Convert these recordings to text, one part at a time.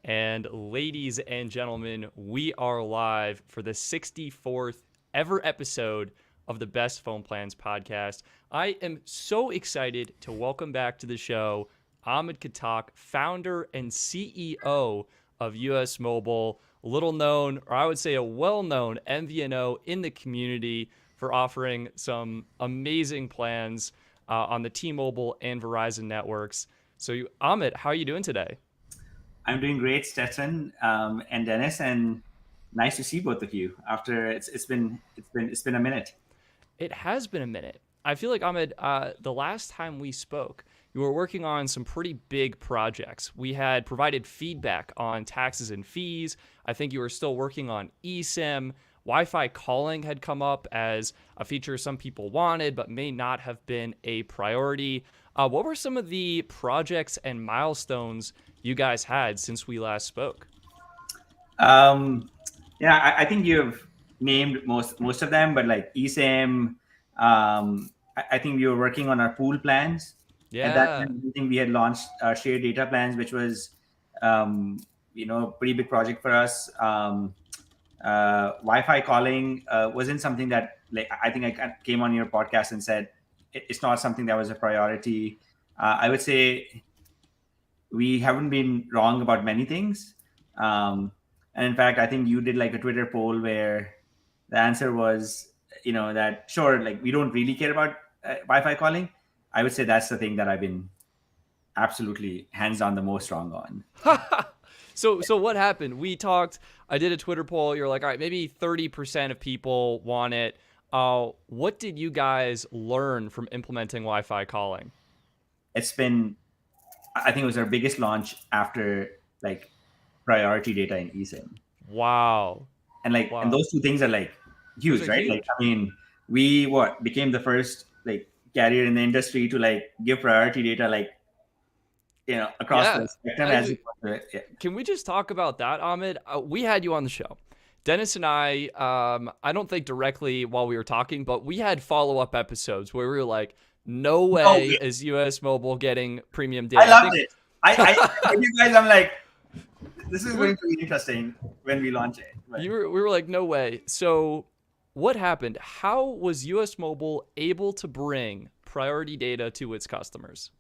And ladies and gentlemen, we are live for the 64th ever episode of the Best Phone Plans Podcast. I am so excited to welcome back to the show Ahmed Khattak, founder and CEO of US Mobile, little known, or I would say a well-known MVNO in the community for offering some amazing plans on the T-Mobile and Verizon networks. So, Ahmed, how are you doing today? I'm doing great, Stetson and Dennis, and nice to see both of you. After it's been a minute. It has been a minute. I feel like, Ahmed, the last time we spoke, you were working on some pretty big projects. We had provided feedback on taxes and fees. I think you were still working on eSIM. Wi-Fi calling had come up as a feature some people wanted, but may not have been a priority. What were some of the projects and milestones you guys had since we last spoke? Um, yeah, I think you've named most of them, but like eSIM, I think we were working on our pool plans. At that Yeah. time, I think we had launched our shared data plans, which was pretty big project for us. Wi-Fi calling wasn't something that, like, I think I came on your podcast and said it's not something that was a priority. I would say we haven't been wrong about many things. And in fact, I think you did like a Twitter poll where the answer was, that sure, like we don't really care about Wi-Fi calling. I would say that's the thing that I've been absolutely hands on the most wrong on. So what happened? We talked. I did a Twitter poll. You're like, all right, maybe 30% of people want it. What did you guys learn from implementing Wi-Fi calling? It's been, I think it was our biggest launch after like priority data in eSIM. Wow. And those two things are like Those huge, are right? Like, huge. I mean, we became the first like carrier in the industry to like give priority data, like, across Yeah. the spectrum as Actually, it was. Yeah. can we just talk about that, Ahmed? We had you on the show. Dennis and I don't think directly while we were talking, but we had follow-up episodes where we were like, no No, way is US Mobile getting premium I data. I loved think it. I you guys, I'm like, this is going to be interesting when we launch it. But we were like, no way. So what happened? How was US Mobile able to bring priority data to its customers?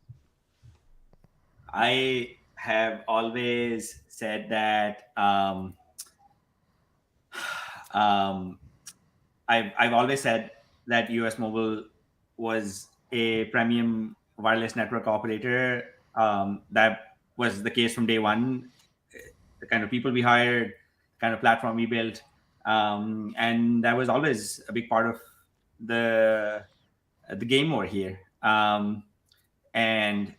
I have always said that um, I've always said that US Mobile was a premium wireless network operator. That was the case from day one. The kind of people we hired, kind of platform we built, and that was always a big part of the the game over here. And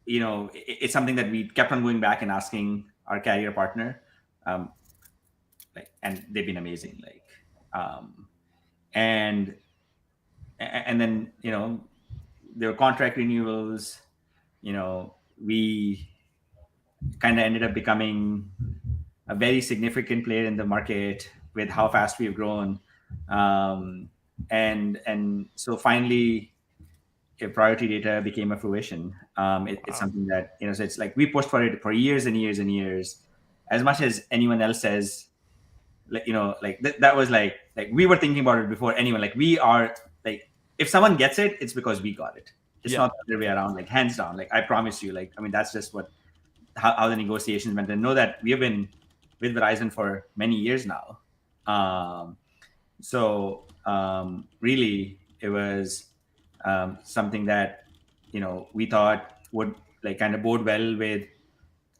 it's something that we kept on going back and asking our carrier partner, um, and they've been amazing. Um, and and then there were contract renewals. We kind of ended up becoming a very significant player in the market with how fast we've grown. And so finally, priority data became a fruition. It's Wow. something that, so it's like we pushed for it for years and years and years, as much as anyone else says. Like, that was like we were thinking about it before anyone. Like, we are, like, if someone gets it, it's because we got it. It's Yeah. not the other way around. Like, hands down. Like, I promise you. Like, I mean, that's just how the negotiations went. And know that we have been with Verizon for many years now. So really, it was something that we thought would like kind of bode well with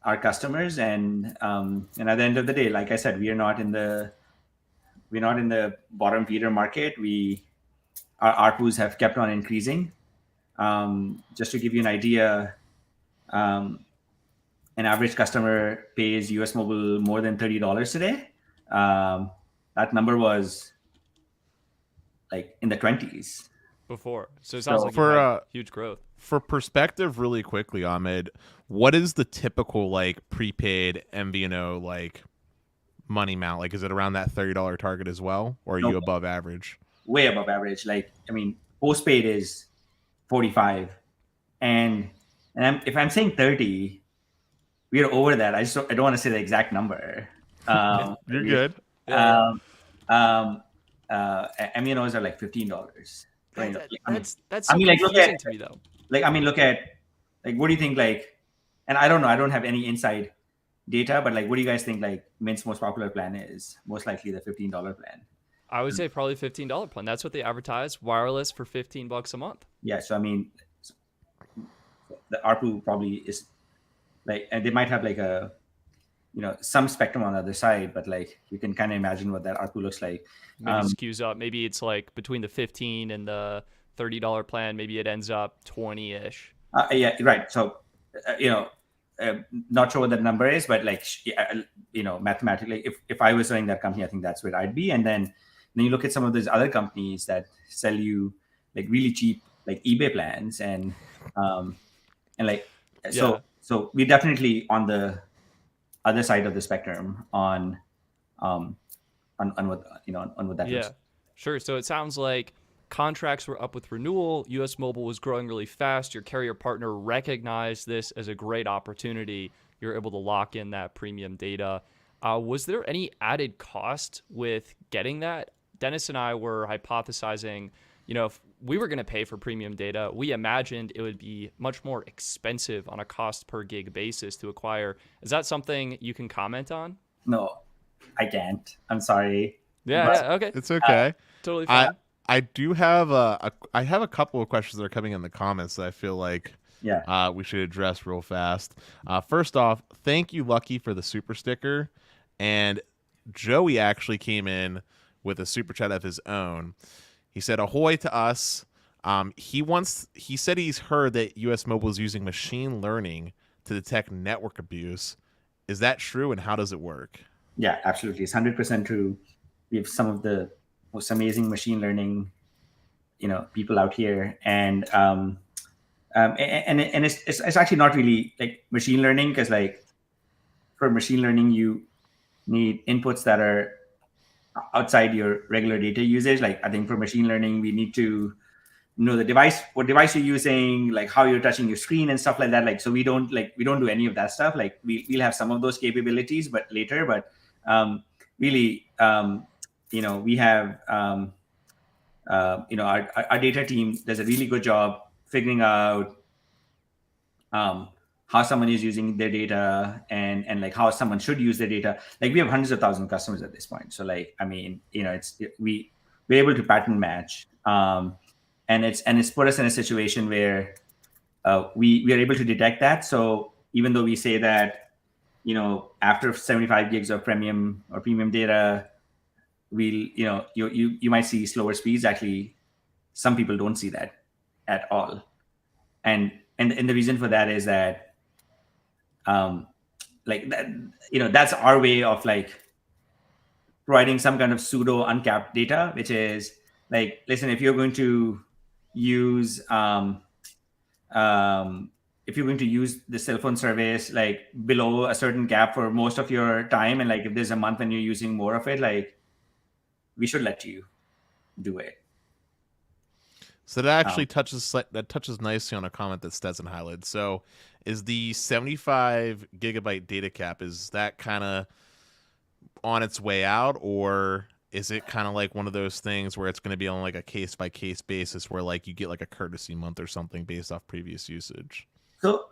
our customers. And at the end of the day, like I said, we're not in the bottom feeder market. Our ARPUs have kept on increasing. Just to give you an idea, um, an average customer pays US Mobile more than $30 today. Um, that number was like in the 20s. Before. So it sounds So like you've For had huge growth. for perspective, really quickly, Ahmed, what is the typical like prepaid MVNO like money amount? Like, is it around that $30 target as well, or are no, you above average? way above average. Like, I mean, postpaid is 45, and if I'm saying 30, we are over that. I don't want to say the exact number. You're good. Yeah, Um, um, MVNOs are like $15, yeah. $20. That's I so mean, like look at confusing to me though. look at like what do you think like, and I don't know, I don't have any inside data, but like what do you guys think like Mint's most popular plan is? Most likely the $15 plan. I would say probably $15 plan. That's what they advertise. Wireless for $15 a month. Yeah, so I mean, the ARPU probably is like, and they might have like a some spectrum on the other side, but like you can kind of imagine what that ARPU looks like. Maybe skews up. Maybe it's like between the 15 and the $30 plan. Maybe it ends up 20-ish. Yeah, right. So not sure what that number is, but like mathematically, if I was running that company, I think that's where I'd be. And then you look at some of those other companies that sell you like really cheap like eBay plans and like so we're definitely on the other side of the spectrum on what on what that looks like. Sure. So it sounds like contracts were up with renewal. US Mobile was growing really fast. Your carrier partner recognized this as a great opportunity. You're able to lock in that premium data. Was there any added cost with getting that? Dennis and I were hypothesizing, if we were going to pay for premium data, we imagined it would be much more expensive on a cost per gig basis to acquire. Is that something you can comment on? No, I can't. I'm sorry. Yeah, okay. It's okay. Totally fine. I do have I have a couple of questions that are coming in the comments that I feel like we should address real fast. First off, thank you, Lucky, for the super sticker. And Joey actually came in with a super chat of his own. He said, "Ahoy to us." He said he's heard that US Mobile is using machine learning to detect network abuse. Is that true, and how does it work? Yeah, absolutely. It's 100% true. We have some of the most amazing machine learning, people out here, and it's actually not really like machine learning, because like for machine learning you need inputs that are outside your regular data usage. Like I think for machine learning we need to know what device you're using, like how you're touching your screen and stuff like that. Like so we don't do any of that stuff. Like we'll have some of those capabilities but later, but really we have our data team does a really good job figuring out how someone is using their data and like how someone should use their data. Like we have hundreds of thousands of customers at this point, so like I mean we're able to pattern match, and it's put us in a situation where we are able to detect that. So even though we say that after 75 gigs of premium data, we'll you might see slower speeds. Actually, some people don't see that at all, and the reason for that is that like that that's our way of like providing some kind of pseudo uncapped data, which is like, listen, if you're going to use if you're going to use the cell phone service like below a certain cap for most of your time, and like if there's a month when you're using more of it, like we should let you do it. So that actually touches nicely on a comment that Stetson highlighted. So is the 75 gigabyte data cap, is that kind of on its way out, or is it kind of like one of those things where it's going to be on like a case by case basis where like you get like a courtesy month or something based off previous usage? So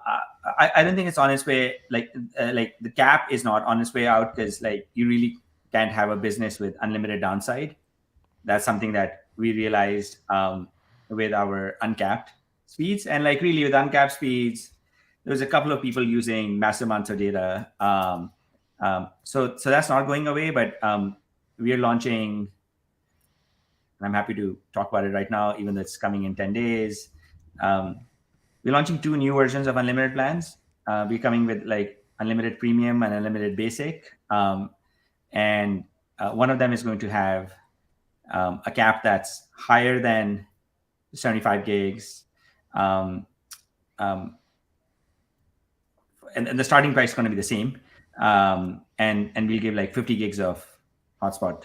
I don't think it's on its way. Like the cap is not on its way out, because like you really can't have a business with unlimited downside. That's something that we realized with our uncapped speeds. And like really with uncapped speeds, there's a couple of people using massive amounts of data. So that's not going away, but we are launching, and I'm happy to talk about it right now, even though it's coming in 10 days. We're launching 2 new versions of unlimited plans. We're coming with like unlimited premium and unlimited basic. And one of them is going to have a cap that's higher than 75 gigs. And the starting price is going to be the same. And we'll give like 50 gigs of hotspot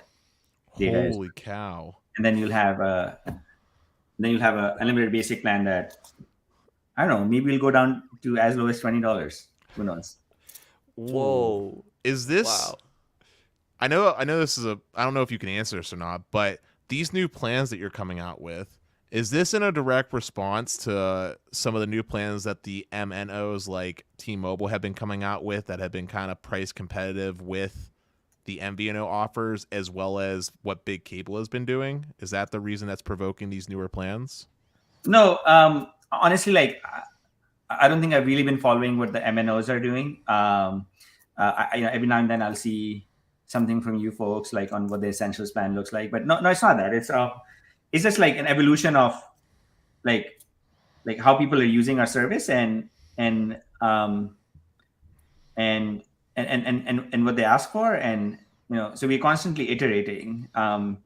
data. Holy cow. And then you'll have a unlimited basic plan that, I don't know, maybe we'll go down to as low as $20. Who knows? Whoa. Is this? Wow. I know this is I don't know if you can answer this or not, but these new plans that you're coming out with, is this in a direct response to some of the new plans that the MNOs like T-Mobile have been coming out with that have been kind of price competitive with the MVNO offers, as well as what Big Cable has been doing? Is that the reason that's provoking these newer plans? No, honestly, like I don't think I've really been following what the MNOs are doing. Every now and then I'll see something from you folks like on what the essentials plan looks like, but no, it's not that. It's just like an evolution of like how people are using our service and what they ask for, and so we're constantly iterating. So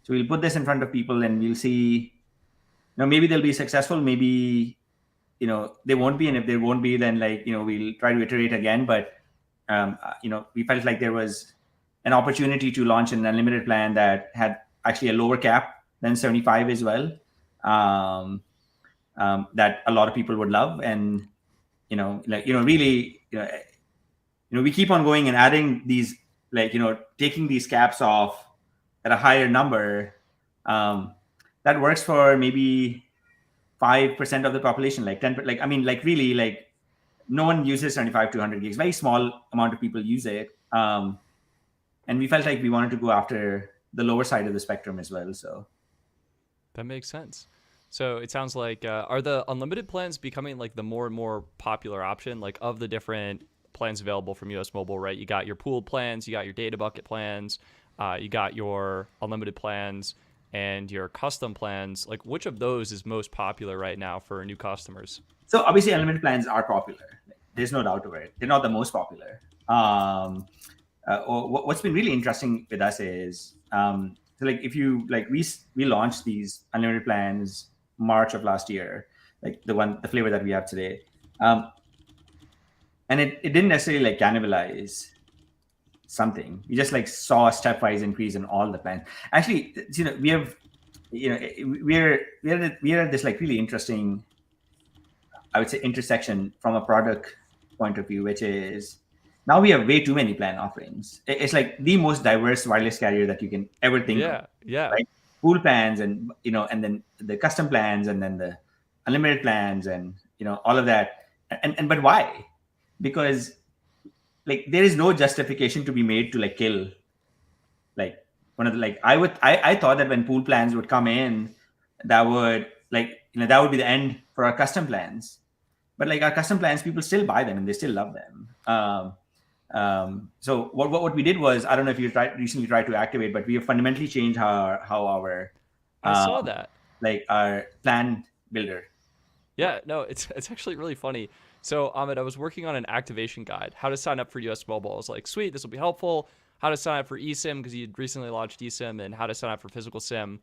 we'll put this in front of people and we'll see. Maybe they'll be successful, maybe they won't be, and if they won't be, then we'll try to iterate again. But we felt like there was an opportunity to launch an unlimited plan that had actually a lower cap than 75 as well, that a lot of people would love. And really, we keep on going and adding these, taking these caps off at a higher number. That works for maybe 5% of the population, like 10. Really, no one uses 75 to 100 gigs. Very small amount of people use it. And we felt like we wanted to go after the lower side of the spectrum as well. So that makes sense. So it sounds like, are the unlimited plans becoming like the more and more popular option, like of the different plans available from US Mobile, right? You got your pooled plans, you got your data bucket plans, you got your unlimited plans, and your custom plans. Like, which of those is most popular right now for new customers? So obviously unlimited plans are popular. There's no doubt over it. They're not the most popular. What's been really interesting with us is, if you we launched these unlimited plans March of last year, like the flavor that we have today, and it didn't necessarily cannibalize something. We just saw a stepwise increase in all the plans. Actually, we have, we're at this really interesting, I would say, intersection from a product point of view, which is now we have way too many plan offerings. It's like the most diverse wireless carrier that you can ever think of. Yeah. Right? Pool plans, and and then the custom plans, and then the unlimited plans, and all of that. And but why? Because there is no justification to be made to kill one of the I thought that when pool plans would come in, that would that would be the end for our custom plans. But our custom plans, people still buy them and they still love them. So what we did was, I don't know if you recently tried to activate, but we have fundamentally changed how our I saw that, our plan builder. Yeah, no, it's actually really funny. So Ahmed, I was working on an activation guide, how to sign up for US Mobile. I was like, sweet, this will be helpful. How to sign up for eSIM, because you'd recently launched eSIM, and how to sign up for physical SIM.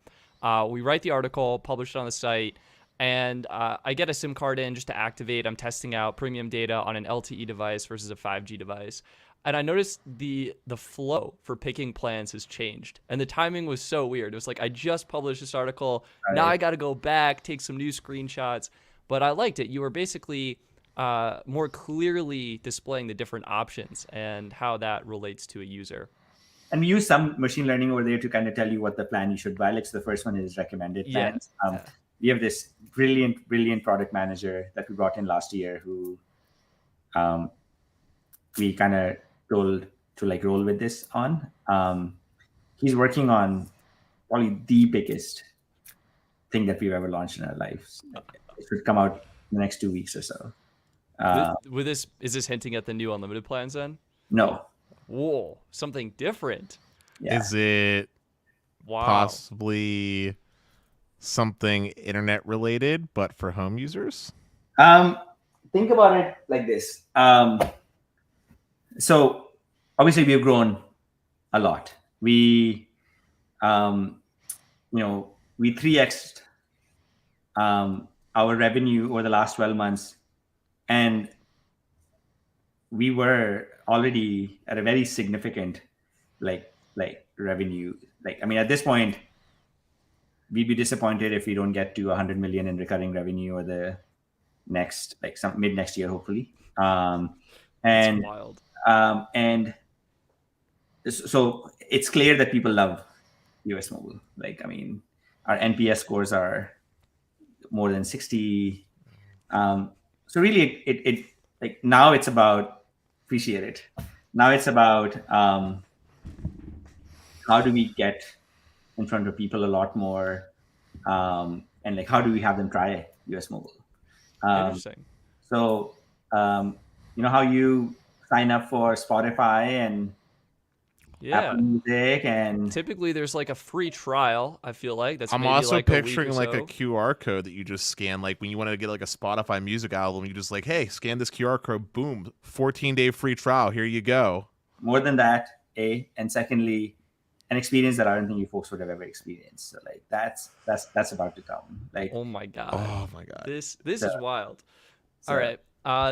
We write the article, publish it on the site, and I get a SIM card in just to activate. I'm testing out premium data on an LTE device versus a 5G device. And I noticed the flow for picking plans has changed. And the timing was so weird. It was like, I just published this article. Right. Now I got to go back, take some new screenshots. But I liked it. You were basically more clearly displaying the different options and how that relates to a user. And we use some machine learning over there to kind of tell you what the plan you should buy. So the first one is recommended plans. Yeah. We have this brilliant product manager that we brought in last year who we kind of told to roll with this on. He's working on probably the biggest thing that we've ever launched in our lives. It should come out in the next 2 weeks or so. With this, is this hinting at the new unlimited plans then? No. Whoa, something different. Yeah. Is it possibly something internet related, but for home users? Think about it like this. So obviously we've grown a lot. We 3x'd our revenue over the last 12 months. And we were already at a very significant revenue. At this point, we'd be disappointed if we don't get to 100 million in recurring revenue or the next, mid next year, hopefully. That's wild. And so it's clear that people love US Mobile. Like, I mean, our NPS scores are more than 60. So really, it like now it's about appreciate it. Now it's about how do we get in front of people a lot more, and like how do we have them try US Mobile? Interesting. So you know how you sign up for Spotify and Yeah. Apple Music, and Typically, there's like a free trial. I feel like that's I'm maybe also like picturing a like week a or so. QR code that you just scan. Like when you want to get like a Spotify music album, you just like, hey, scan this QR code. Boom, 14-day free trial. Here you go. more than that, and secondly, an experience that I don't think you folks would have ever experienced. So like that's about to come. Like, Oh my god. Oh my god. This So- is wild. so- All right.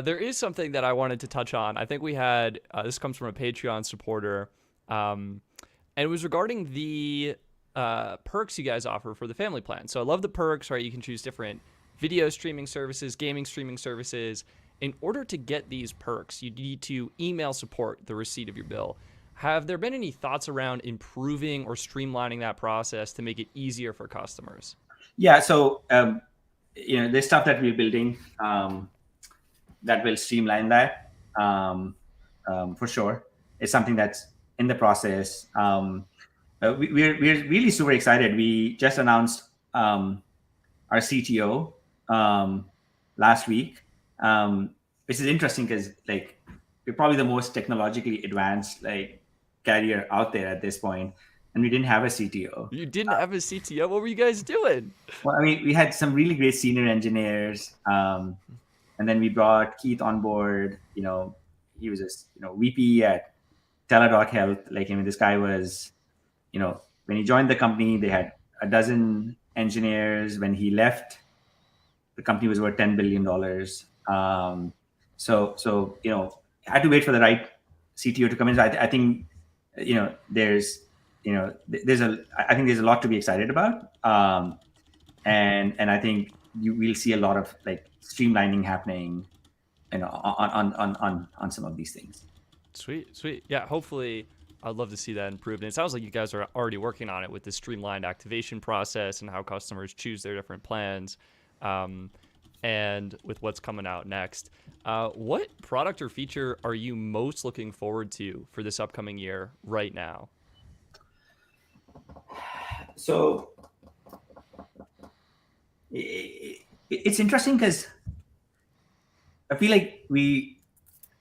There is something that I wanted to touch on. I think we had this comes from a Patreon supporter, and it was regarding the perks you guys offer for the family plan. So I love the perks, right? You can choose different video streaming services, gaming streaming services. In order to get these perks, you need to email support the receipt of your bill. Have there been any thoughts around improving or streamlining that process to make it easier for customers? Yeah. So you know, there's stuff that we're building that will streamline that for sure. It's something that's in the process. We're really super excited. We just announced our CTO last week, which is interesting because like we're probably the most technologically advanced like carrier out there at this point, and we didn't have a CTO. You didn't have a CTO? What were you guys doing? Well, I mean, we had some really great senior engineers, and then we brought Keith on board. You know, he was a VP at Teladoc Health. Like, I mean, this guy was, you know, when he joined the company, they had a dozen engineers. When he left, the company was worth $10 billion. So you know, I had to wait for the right CTO to come in. So I think, you know, there's I think there's a lot to be excited about, and I think we'll see a lot of like streamlining happening, you know, on some of these things. Sweet. Yeah, hopefully I'd love to see that improved. And it sounds like you guys are already working on it with the streamlined activation process and how customers choose their different plans, and with what's coming out next. What product or feature are you most looking forward to for this upcoming year right now? So it's interesting because I feel like we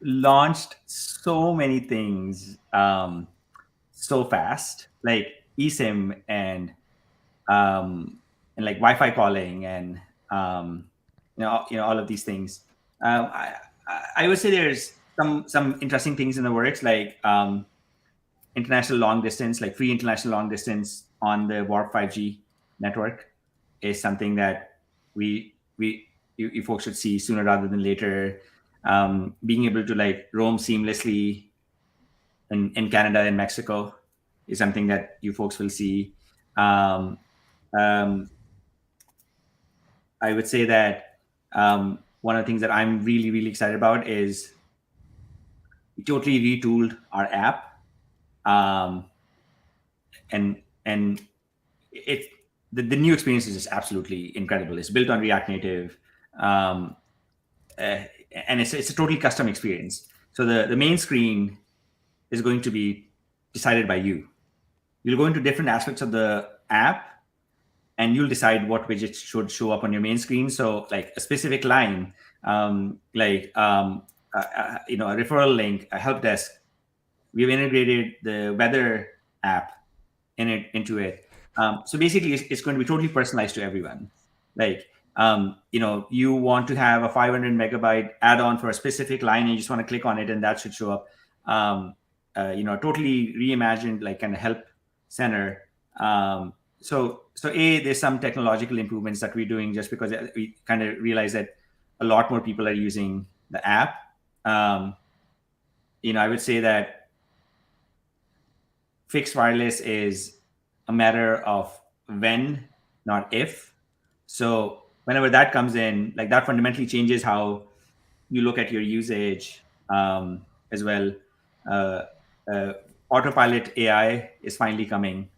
launched so many things so fast, like eSIM and like Wi-Fi calling and you know all of these things. I would say there's some interesting things in the works, like international long distance, like free international long distance on the Warp 5G network is something that you folks should see sooner rather than later. Being able to like roam seamlessly in Canada and Mexico is something that you folks will see. I would say that one of the things that I'm really excited about is we totally retooled our app, and it the new experience is just absolutely incredible. It's built on React Native, and it's a totally custom experience. So the main screen is going to be decided by you. You'll go into different aspects of the app, and you'll decide what widgets should show up on your main screen. So like a specific line, you know, a referral link, a help desk. We've integrated the weather app into it. So basically, it's going to be totally personalized to everyone. Like, you know, you want to have a 500 megabyte add-on for a specific line, and you just want to click on it, and that should show up. You know, totally reimagined, like kind of help center. So there's some technological improvements that we're doing just because we kind of realize that a lot more people are using the app. You know, I would say that fixed wireless is a matter of when, not if. So whenever that comes in, like that fundamentally changes how you look at your usage as well. Autopilot AI is finally coming.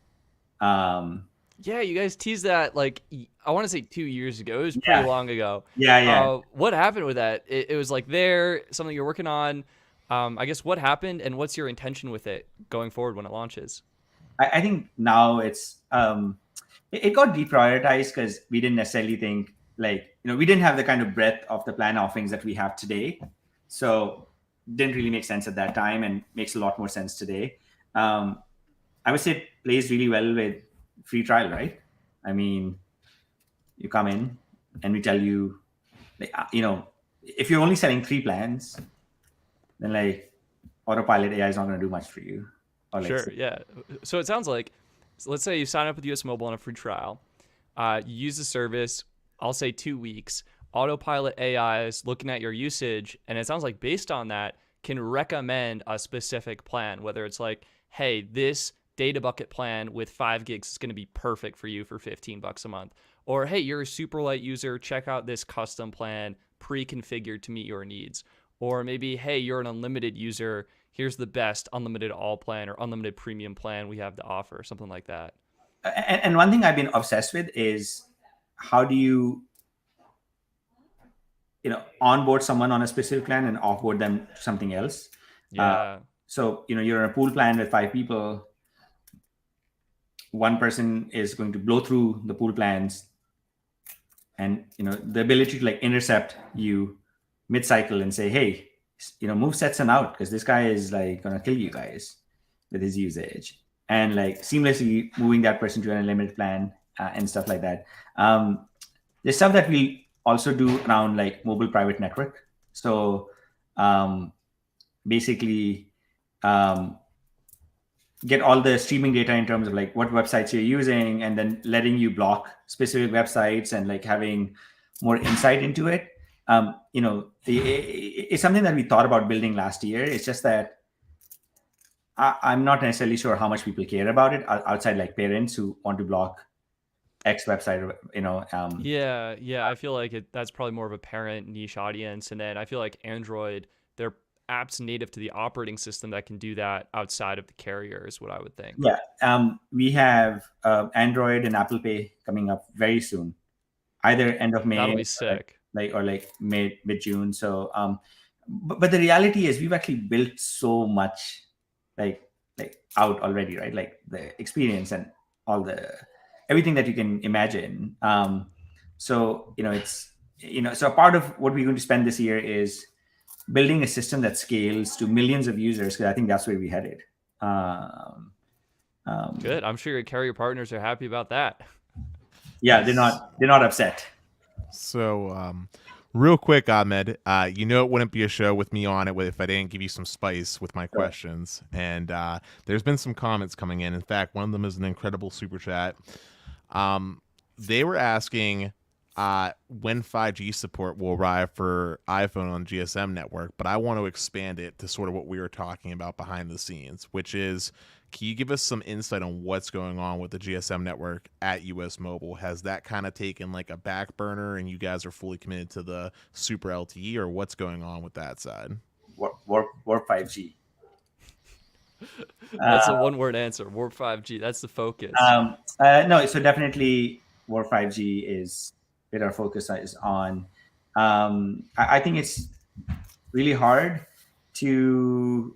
Yeah, you guys teased that like I want to say 2 years ago. It was pretty Yeah, long ago. yeah. What happened with that? It was like something you're working on. I guess what happened and what's your intention with it going forward when it launches? I think now it got deprioritized because we didn't necessarily think we didn't have the kind of breadth of the plan offerings that we have today. So didn't really make sense at that time and makes a lot more sense today. I would say it plays really well with free trial, right? I mean, you come in and we tell you, if you're only selling 3 plans, then Autopilot AI is not going to do much for you. Sure, yeah. So it sounds like, let's say you sign up with US Mobile on a free trial. You use the service, I'll say 2 weeks. Autopilot AI is looking at your usage, and it sounds like based on that, can recommend a specific plan, whether it's like, hey, this data bucket plan with 5 gigs is going to be perfect for you for $15 a month. Or, hey, you're a super light user, check out this custom plan pre-configured to meet your needs. Or maybe, hey, you're an unlimited user, here's the best unlimited all plan or unlimited premium plan we have to offer, something like that. And one thing I've been obsessed with is how do you onboard someone on a specific plan and offboard them to something else. Yeah. So you're in a pool plan with 5 people. One person is going to blow through the pool plans, and the ability to intercept you mid-cycle and say, hey, move Stetson out because this guy is gonna kill you guys with his usage, and seamlessly moving that person to an unlimited plan and stuff like that. There's stuff that we also do around mobile private network. So basically get all the streaming data in terms of what websites you're using, and then letting you block specific websites and having more insight into it. It's something that we thought about building last year. It's just that I'm not necessarily sure how much people care about it outside parents who want to block X website, Yeah. I feel like that's probably more of a parent niche audience. And then I feel like Android, they're apps native to the operating system that can do that outside of the carrier is what I would think. Yeah. We have Android and Apple Pay coming up very soon, either end of May. That'll be sick. Or mid-June. So, but the reality is we've actually built so much out already, right? The experience and everything that you can imagine. So, it's, so a part of what we're going to spend this year is building a system that scales to millions of users, because I think that's where we headed. Good. I'm sure your carrier partners are happy about that. Yeah, they're not upset. So, real quick, Ahmed, it wouldn't be a show with me on it if I didn't give you some spice with my questions. And there's been some comments coming in. In fact, one of them is an incredible super chat. They were asking when 5G support will arrive for iPhone on GSM network, but I want to expand it to sort of what we were talking about behind the scenes, which is, can you give us some insight on what's going on with the GSM network at US Mobile? Has that kind of taken a back burner and you guys are fully committed to the super LTE, or what's going on with that side? Warp 5G. That's a one-word answer. Warp 5G. That's the focus. No, so definitely Warp 5G is where our focus is on. I think it's really hard to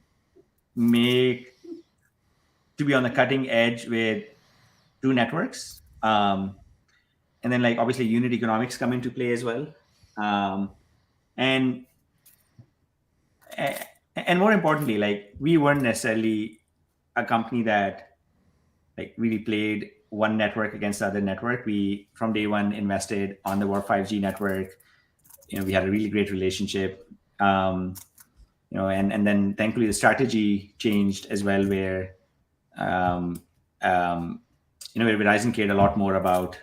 be on the cutting edge with 2 networks. And then obviously unit economics come into play as well. And more importantly, we weren't necessarily a company that really played one network against the other network. We from day one invested on the Warp 5G network. We had a really great relationship. And then thankfully the strategy changed as well, where where Verizon cared a lot more about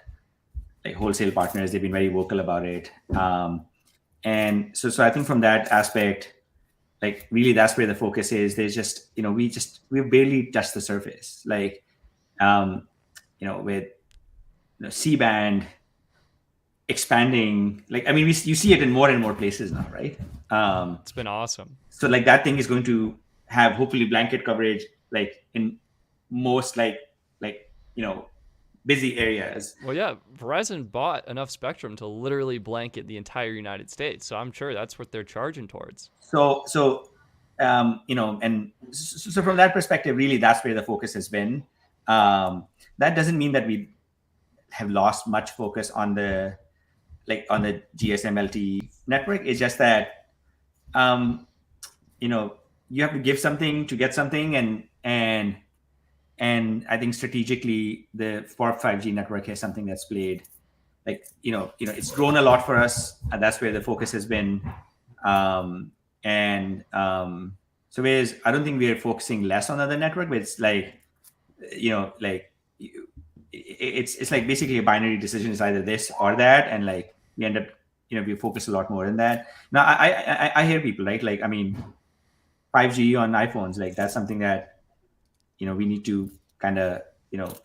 wholesale partners. They've been very vocal about it. And so I think from that aspect, really that's where the focus is. There's just, we've barely touched the surface. With C-band expanding, you see it in more and more places now, right? It's been awesome. So that thing is going to have hopefully blanket coverage like in most like busy areas. Well, yeah, Verizon bought enough spectrum to literally blanket the entire United States. So I'm sure that's what they're charging towards. And so from that perspective, really, that's where the focus has been. That doesn't mean that we have lost much focus on the GSM LTE network. It's just that, you have to give something to get something, and I think strategically the 5G network is something that's played it's grown a lot for us, and that's where the focus has been. So whereas I don't think we are focusing less on other network, but it's it's like basically a binary decision. It's either this or that, and like we end up we focus a lot more in that. Now I hear people, right? Like, I mean, 5G on iPhones, like that's something that we need to kind of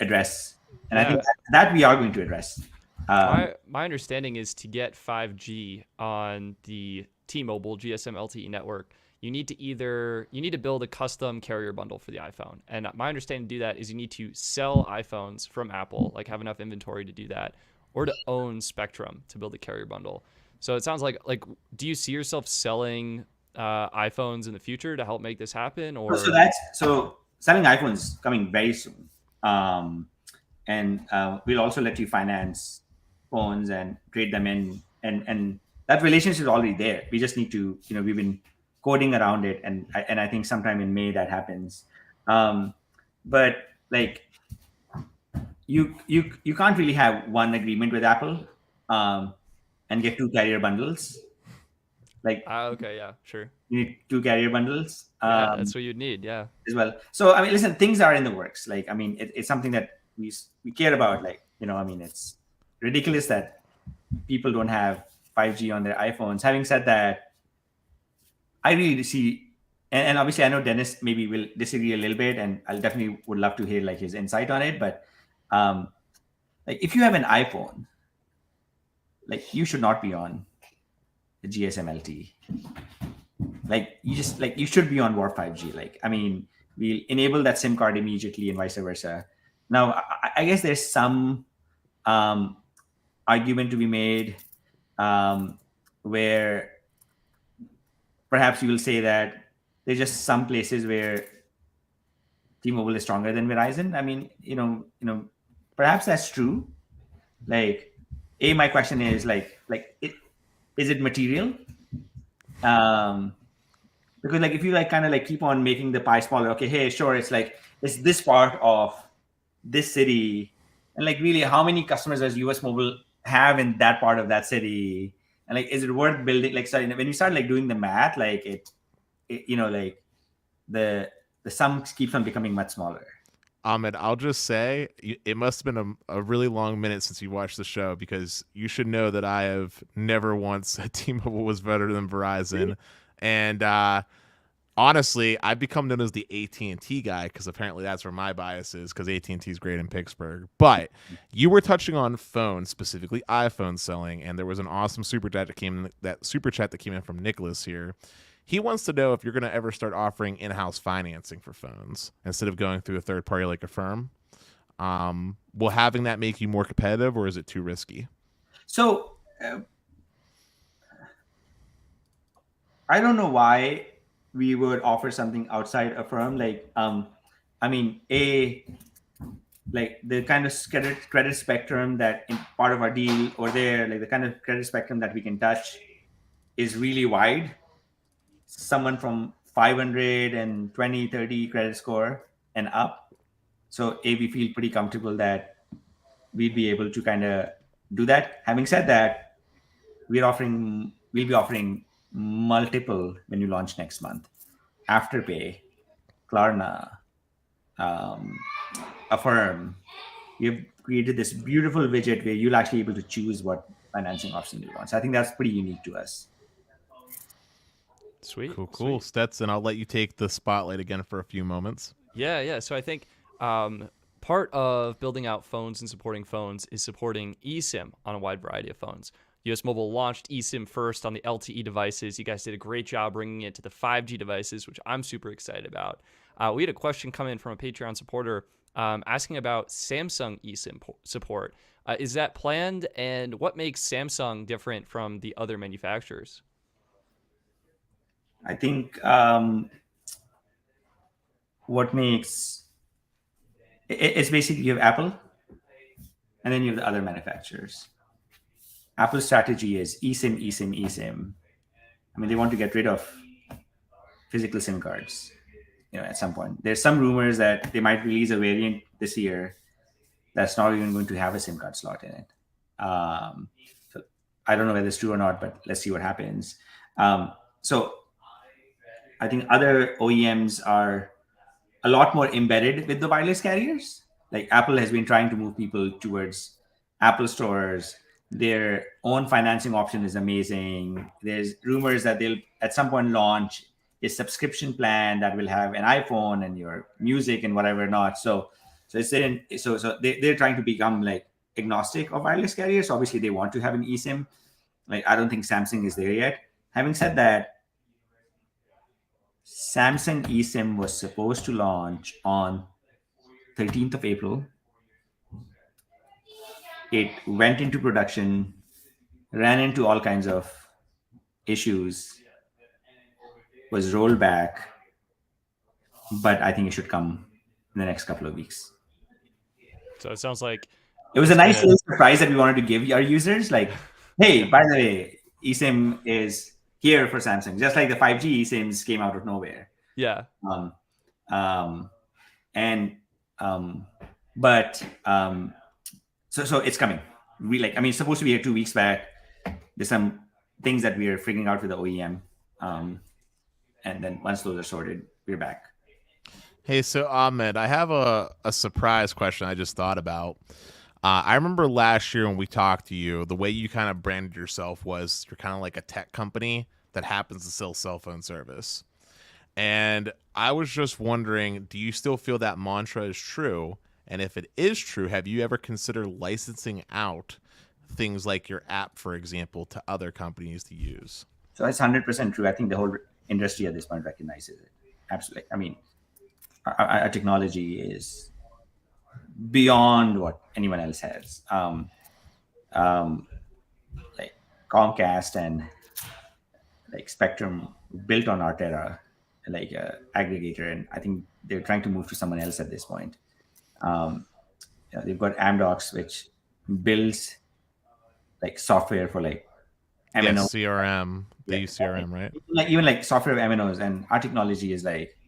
address, and I think that we are going to address. My understanding is to get 5G on the T-Mobile GSM LTE network, you need to build a custom carrier bundle for the iPhone. And my understanding to do that is you need to sell iPhones from Apple, like have enough inventory to do that, or to own spectrum to build a carrier bundle. So it sounds like do you see yourself selling iPhones in the future to help make this happen? Or so selling iPhones coming very soon. And we'll also let you finance phones and trade them in, and that relationship is already there. We just need to, we've been coding around it, and I think sometime in May that happens. But like you can't really have one agreement with Apple and get two carrier bundles. Like okay, yeah, sure. You need two carrier bundles. Yeah, that's what you'd need, yeah. As well. So I mean, listen, things are in the works. Like, I mean, it's something that we care about. Like, I mean, it's ridiculous that people don't have 5G on their iPhones. Having said that, I really see, and obviously I know Dennis maybe will disagree a little bit, and I'll definitely would love to hear like his insight on it. But like if you have an iPhone, like you should not be on the GSM LTE. Like you should be on Warp 5G. Like, I mean, we'll enable that SIM card immediately and vice versa. Now, I guess there's some argument to be made where perhaps you will say that there's just some places where T-Mobile is stronger than Verizon. I mean, perhaps that's true. Like, my question is is it material? Because like if you like kind of like keep on making the pie smaller, okay, hey, sure, it's this part of this city, and like really how many customers does US Mobile have in that part of that city, and like is it worth building? Like, sorry, when you start like doing the math, like it like the sum keeps on becoming much smaller. Ahmed, I'll just say it must have been a really long minute since you watched the show, because you should know that I have never once said T-Mobile was better than Verizon. And honestly, I've become known as the AT&T guy because apparently that's where my bias is, because AT&T is great in Pittsburgh. But you were touching on phones, specifically iPhone selling, and there was an awesome super chat that came in from Nicholas here. He wants to know if you're going to ever start offering in-house financing for phones instead of going through a third party like a firm. Will having that make you more competitive, or is it too risky? So I don't know why we would offer something outside a firm. Like, I mean, like the kind of credit spectrum that in part of our deal or there, like the kind of credit spectrum that we can touch is really wide. Someone from 520, 30 credit score and up. So we feel pretty comfortable that we'd be able to kind of do that. Having said that, we'll be offering multiple when you launch next month. Afterpay, Klarna, Affirm. We've created this beautiful widget where you'll actually be able to choose what financing option you want. So I think that's pretty unique to us. Sweet. Cool. Sweet. Stetson, I'll let you take the spotlight again for a few moments. Yeah. So I think part of building out phones and supporting phones is supporting eSIM on a wide variety of phones. US Mobile launched eSIM first on the LTE devices. You guys did a great job bringing it to the 5G devices, which I'm super excited about. We had a question come in from a Patreon supporter asking about Samsung eSIM support. Is that planned, and what makes Samsung different from the other manufacturers? I think what makes it's basically you have Apple, and then you have the other manufacturers. Apple's strategy is eSIM, eSIM, eSIM. I mean, they want to get rid of physical SIM cards, at some point. There's some rumors that they might release a variant this year that's not even going to have a SIM card slot in it. So I don't know whether it's true or not, but let's see what happens. So I think other OEMs are a lot more embedded with the wireless carriers. Like Apple has been trying to move people towards Apple stores. Their own financing option is amazing. There's rumors that they'll at some point launch a subscription plan that will have an iPhone and your music and whatever not. So they're trying to become like agnostic of wireless carriers. Obviously, they want to have an eSIM. Like I don't think Samsung is there yet. Having said that, Samsung eSIM was supposed to launch on 13th of April. It went into production, ran into all kinds of issues, was rolled back, but I think it should come in the next couple of weeks. So it sounds like it was a nice little surprise that we wanted to give our users. Like, hey, by the way, eSIM is here for Samsung, just like the 5G eSIMs came out of nowhere. Yeah. So it's coming. It's supposed to be here 2 weeks back. There's some things that we are figuring out with the OEM. And then once those are sorted, we're back. Hey, so Ahmed, I have a surprise question I just thought about. I remember last year when we talked to you, the way you kind of branded yourself was you're kind of like a tech company that happens to sell cell phone service. And I was just wondering, do you still feel that mantra is true? And if it is true, have you ever considered licensing out things like your app, for example, to other companies to use? So that's 100% true. I think the whole industry at this point recognizes it. Absolutely. I mean, our technology is beyond what anyone else has. Like Comcast and like Spectrum built on Artera, like a aggregator, and I think they're trying to move to someone else at this point. They've got Amdocs, which builds like software for like MNO. Yes, CRM. They use CRM, right? Even like software of MNOs, and our technology is like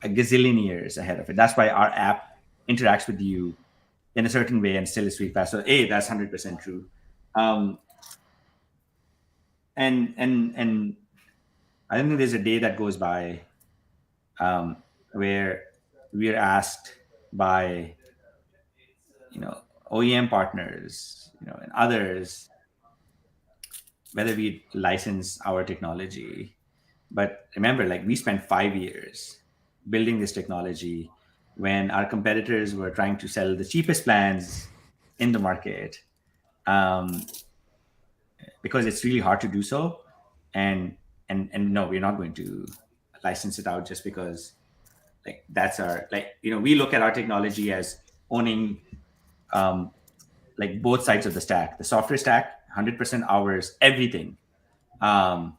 a gazillion years ahead of it. That's why our app interacts with you in a certain way and still is really fast. So that's 100% true. And I don't think there's a day that goes by where we're asked by OEM partners and others whether we license our technology. But remember, like we spent 5 years building this technology when our competitors were trying to sell the cheapest plans in the market, because it's really hard to do so. And no, we're not going to license it out just because like that's our, we look at our technology as owning like both sides of the stack, the software stack, 100% ours, everything. And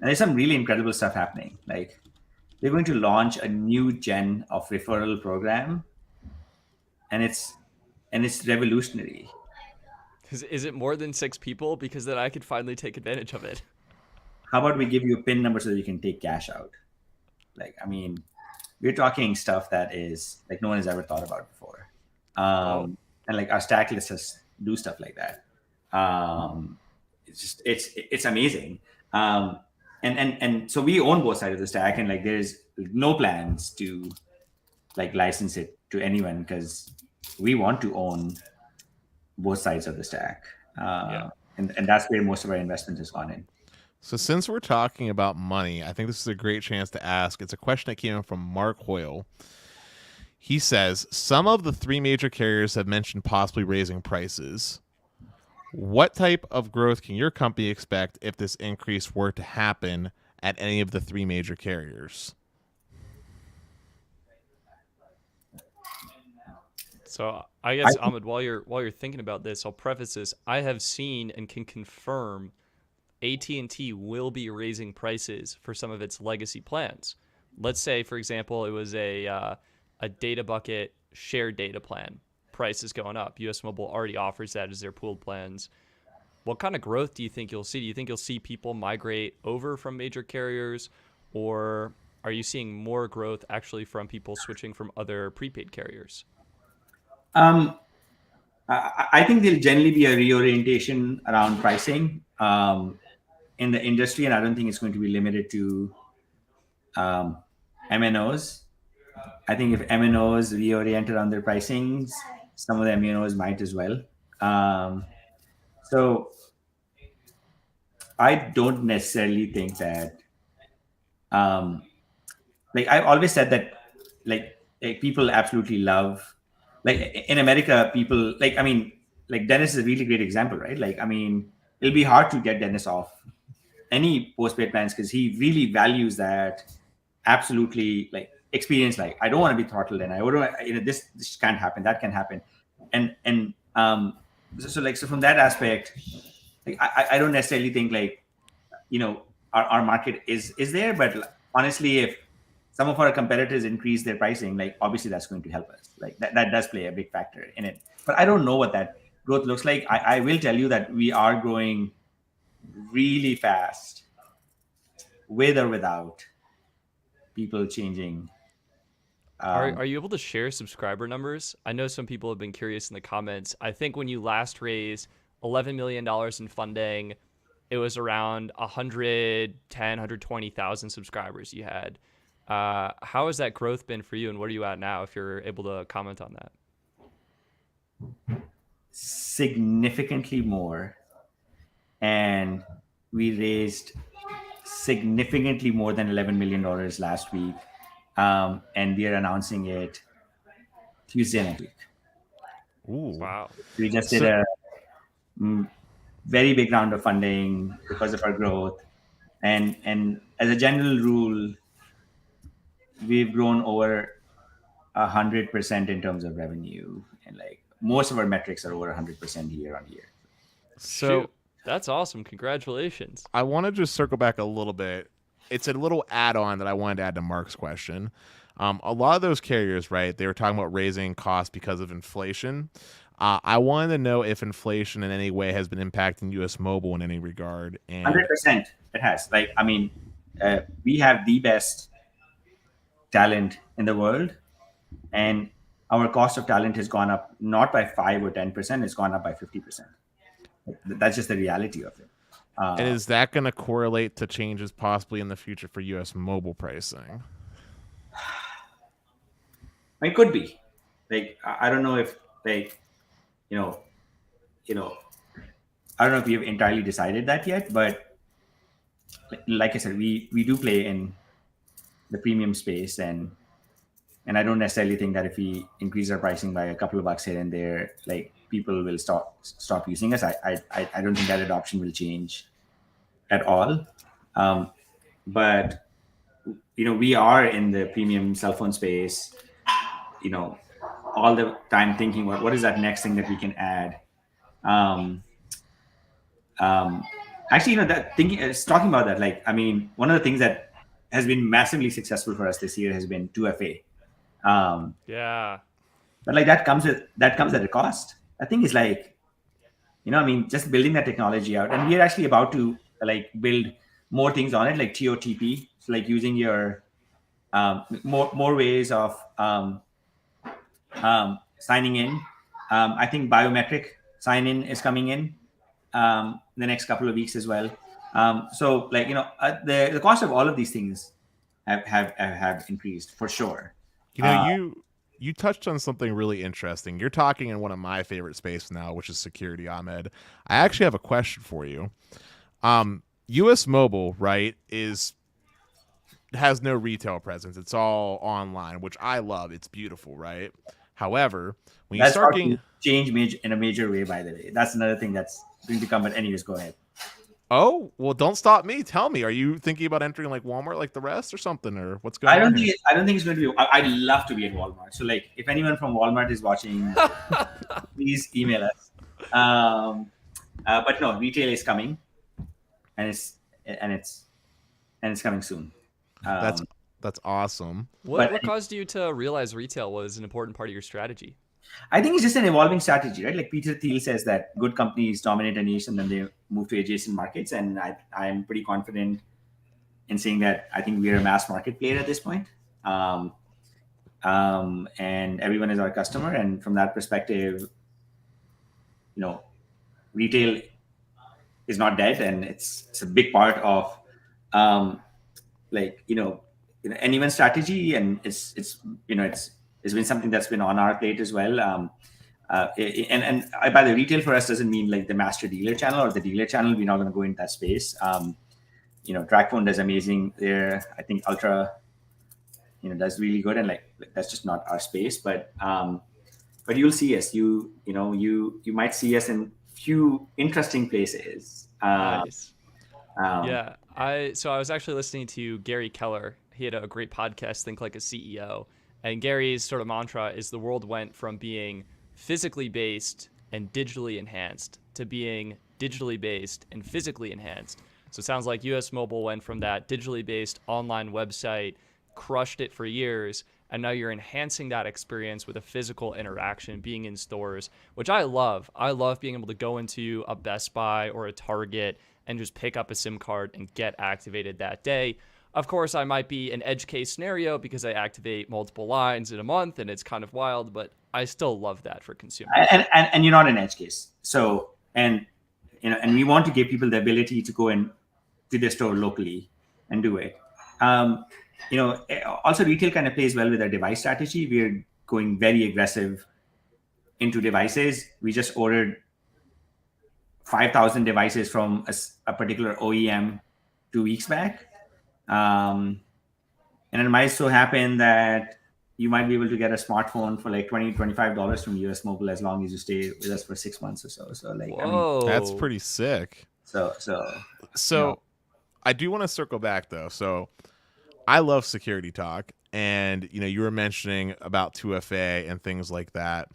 there's some really incredible stuff happening. Like they're going to launch a new gen of referral program, and it's revolutionary. Is it more than 6 people? Because then I could finally take advantage of it. How about we give you a PIN number so that you can take cash out? We're talking stuff that is like no one has ever thought about before. And like our stack lets us do stuff like that. It's amazing. And so we own both sides of the stack, and like there's no plans to like license it to anyone because we want to own both sides of the stack. And that's where most of our investment has gone in. So since we're talking about money, I think this is a great chance to ask. It's a question that came in from Mark Hoyle. He says, some of the 3 major carriers have mentioned possibly raising prices. What type of growth can your company expect if this increase were to happen at any of the three major carriers? So I guess Ahmed, while you're thinking about this, I'll preface this. I have seen and can confirm AT&T will be raising prices for some of its legacy plans. Let's say, for example, it was a data bucket shared data plan. Price is going up. US Mobile already offers that as their pooled plans. What kind of growth do you think you'll see? Do you think you'll see people migrate over from major carriers, or are you seeing more growth actually from people switching from other prepaid carriers? I think there'll generally be a reorientation around pricing in the industry, and I don't think it's going to be limited to MNOs. I think if MNOs reorient around their pricings, some of the MNOs might as well. So I don't necessarily think that, like I've always said that, like people absolutely love, like in America, people like, I mean, like Dennis is a really great example, right? Like, I mean, it'll be hard to get Dennis off any postpaid plans because he really values that absolutely like experience. Like, I don't want to be throttled, and I wouldn't, this can't happen, that can happen, and so from that aspect, like I don't necessarily think like our market is there, but honestly, if some of our competitors increase their pricing, like obviously that's going to help us. Like that does play a big factor in it. But I don't know what that growth looks like. I will tell you that we are growing really fast with or without people changing. Are you able to share subscriber numbers? I know some people have been curious in the comments. I think when you last raised $11 million in funding, it was around 110, 120,000 subscribers you had. How has that growth been for you, and what are you at now, if you're able to comment on that? Significantly more. And we raised significantly more than $11 million last week. And we are announcing it Tuesday next week. Ooh. Wow. We just did a very big round of funding because of our growth. And as a general rule, we've grown over 100% in terms of revenue, and like most of our metrics are over 100% year on year. So shoot, that's awesome. Congratulations. I want to just circle back a little bit. It's a little add-on that I wanted to add to Mark's question. A lot of those carriers, right, they were talking about raising costs because of inflation. I wanted to know if inflation in any way has been impacting US Mobile in any regard. And 100% it has. Like, I mean, we have the best talent in the world, and our cost of talent has gone up not by 5 or 10%, it's gone up by 50%. That's just the reality of it. And is that going to correlate to changes possibly in the future for US Mobile pricing? It could be. Like, I don't know if, like, I don't know if we have entirely decided that yet, but like I said, we do play in the premium space, and I don't necessarily think that if we increase our pricing by a couple of bucks here and there, like people will stop using us. I don't think that adoption will change at all. But we are in the premium cell phone space, all the time thinking what is that next thing that we can add. Actually, talking about that, like, I mean, one of the things that has been massively successful for us this year has been 2FA. Yeah. But like that comes at a cost. I think it's like, I mean, just building that technology out, and we're actually about to like build more things on it, like TOTP, so like using your more ways of signing in. I think biometric sign in is coming in the next couple of weeks as well. So like the cost of all of these things have increased for sure. You touched on something really interesting. You're talking in one of my favorite spaces now, which is security, Ahmed. I actually have a question for you. US Mobile, right, has no retail presence. It's all online, which I love. It's beautiful, right? However, when you That's start about to getting change in a major way, by the way. That's another thing that's going to come. But anyways, go ahead. Oh, well, don't stop me. Tell me, are you thinking about entering like Walmart like the rest or something, or what's going on here? I don't think it's going to be. I'd love to be at Walmart. So, like, if anyone from Walmart is watching, please email us. But no, retail is coming, and it's coming soon. That's awesome. What caused you to realize retail was an important part of your strategy? I think it's just an evolving strategy, right? Like Peter Thiel says that good companies dominate a niche and then they move to adjacent markets. And I'm pretty confident in saying that I think we're a mass market player at this point. And everyone is our customer. And from that perspective, retail is not dead. And it's a big part of, anyone's strategy. And it's been something that's been on our plate as well. By the retail for us doesn't mean like the master dealer channel or the dealer channel. We're not going to go into that space. TrackPhone does amazing there. I think Ultra, does really good, and like that's just not our space. But you'll see us. You might see us in few interesting places. Nice. Yeah. I was actually listening to Gary Keller. He had a great podcast, Think Like a CEO. And Gary's sort of mantra is the world went from being physically based and digitally enhanced to being digitally based and physically enhanced. So it sounds like US Mobile went from that digitally based online website, crushed it for years, and now you're enhancing that experience with a physical interaction, being in stores, which I love. I love being able to go into a Best Buy or a Target and just pick up a SIM card and get activated that day. Of course, I might be an edge case scenario because I activate multiple lines in a month and it's kind of wild, but I still love that for consumers. And you're not an edge case. So, and we want to give people the ability to go in to their store locally and do it. Also retail kind of plays well with our device strategy. We're going very aggressive into devices. We just ordered 5,000 devices from a particular OEM 2 weeks back. And it might so happen that you might be able to get a smartphone for like $20, $25 from US Mobile as long as you stay with us for 6 months or so. So like, whoa. That's pretty sick. So I do want to circle back though. So I love security talk, and you were mentioning about 2FA and things like that.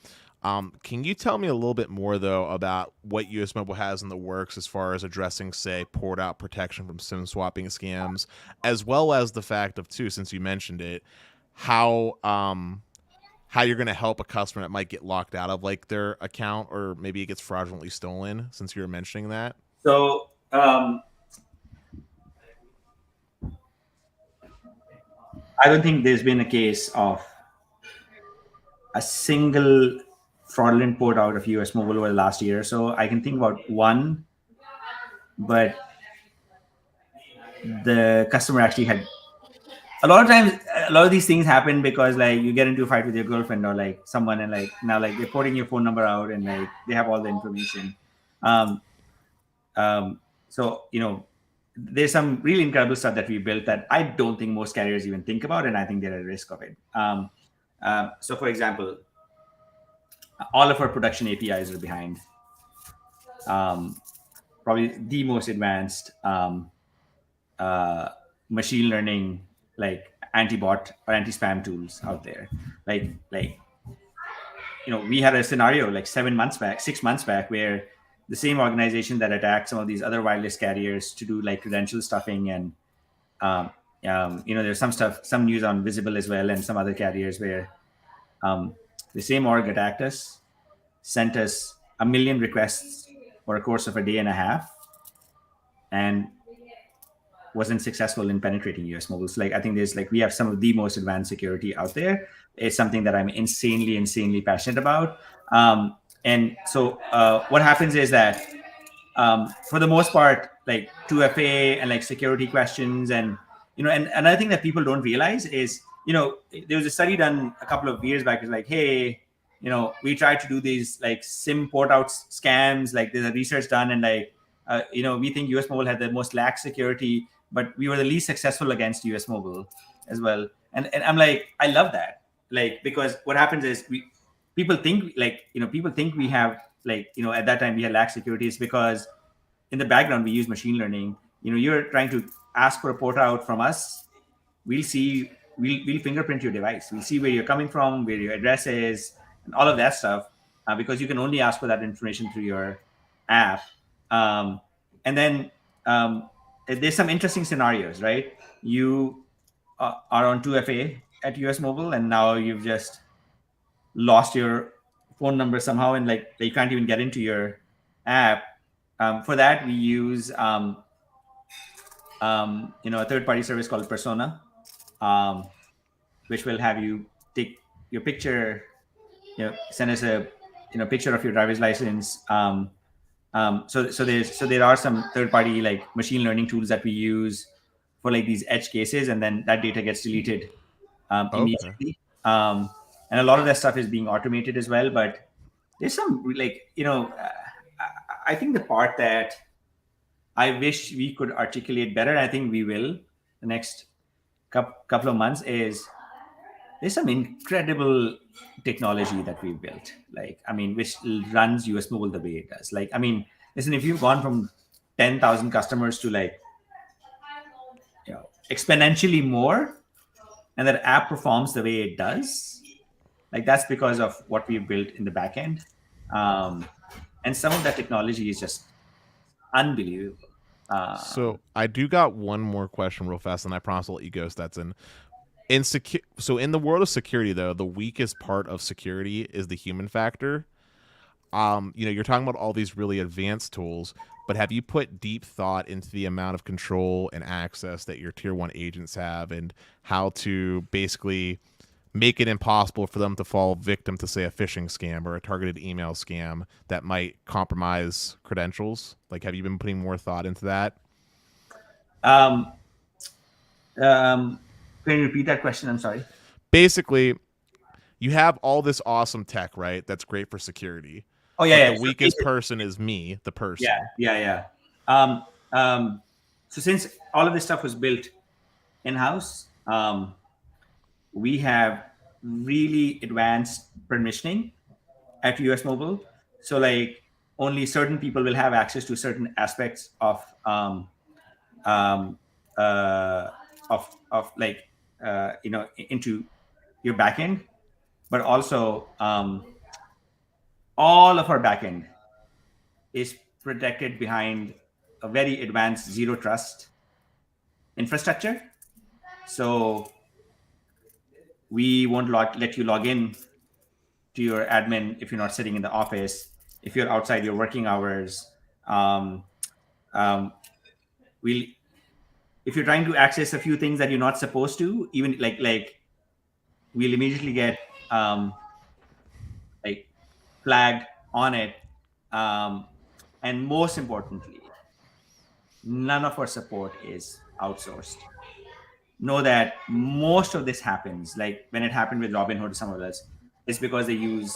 Can you tell me a little bit more though about what US Mobile has in the works as far as addressing, say, port out protection from SIM swapping scams, as well as the fact of too, since you mentioned it, how you're going to help a customer that might get locked out of like their account, or maybe it gets fraudulently stolen, since you were mentioning that? So I don't think there's been a case of a single fraudulent port out of US Mobile over the last year or so. I can think about one, but the customer actually had a lot of times. A lot of these things happen because like you get into a fight with your girlfriend or like someone, and like now like they're porting your phone number out and like they have all the information. So there's some really incredible stuff that we built that I don't think most carriers even think about, and I think they're at risk of it. So for example, all of our production APIs are behind. Probably the most advanced machine learning, like anti-bot or anti-spam tools out there. We had a scenario like 6 months back, where the same organization that attacked some of these other wireless carriers to do like credential stuffing, and there's some news on Visible as well, and some other carriers where the same org attacked us, sent us 1 million requests over a course of a day and a half, and wasn't successful in penetrating US Mobile. So I think we have some of the most advanced security out there. It's something that I'm insanely passionate about. And so what happens is that for the most part, like 2FA and like security questions, and and another thing that people don't realize is, there was a study done a couple of years back. It's like, hey, we tried to do these like SIM port out scams. Like there's a research done, and we think US Mobile had the most lax security, but we were the least successful against US Mobile as well. And I'm like, I love that. Like, because what happens is people think we have, like, at that time we had lax security. Is because in the background we use machine learning. You're trying to ask for a port out from us. We'll fingerprint your device. We'll see where you're coming from, where your address is, and all of that stuff, because you can only ask for that information through your app. And then there's some interesting scenarios, right? You are on 2FA at US Mobile, and now you've just lost your phone number somehow, and like you can't even get into your app. For that, we use a third-party service called Persona, which will have you take your picture, send us a picture of your driver's license. So there are some third-party like machine learning tools that we use for like these edge cases, and then that data gets deleted immediately. And a lot of that stuff is being automated as well. But there's some I think the part that I wish we could articulate better, and I think we will the next couple of months, is there's some incredible technology that we've built, which runs US Mobile the way it does. Listen, if you've gone from 10,000 customers to exponentially more, and that app performs the way it does, that's because of what we've built in the back end. And some of that technology is just unbelievable. So I do got one more question real fast, and I promise I'll let you go, Stetson. So in the world of security, though, the weakest part of security is the human factor. You're talking about all these really advanced tools, but have you put deep thought into the amount of control and access that your tier 1 agents have, and how to basically make it impossible for them to fall victim to, say, a phishing scam or a targeted email scam that might compromise credentials? Have you been putting more thought into that? Can you repeat that question? I'm sorry. Basically, you have all this awesome tech, right? That's great for security. Oh yeah. The weakest person is me, the person. Yeah. So since all of this stuff was built in-house, we have really advanced permissioning at US Mobile. So only certain people will have access to certain aspects of into your backend, but also all of our backend is protected behind a very advanced zero trust infrastructure. So we won't let you log in to your admin if you're not sitting in the office. If you're outside your working hours, if you're trying to access a few things that you're not supposed to, even we'll immediately get flagged on it. And most importantly, none of our support is outsourced. Know that most of this happens, like when it happened with Robinhood or some of us, it's because they use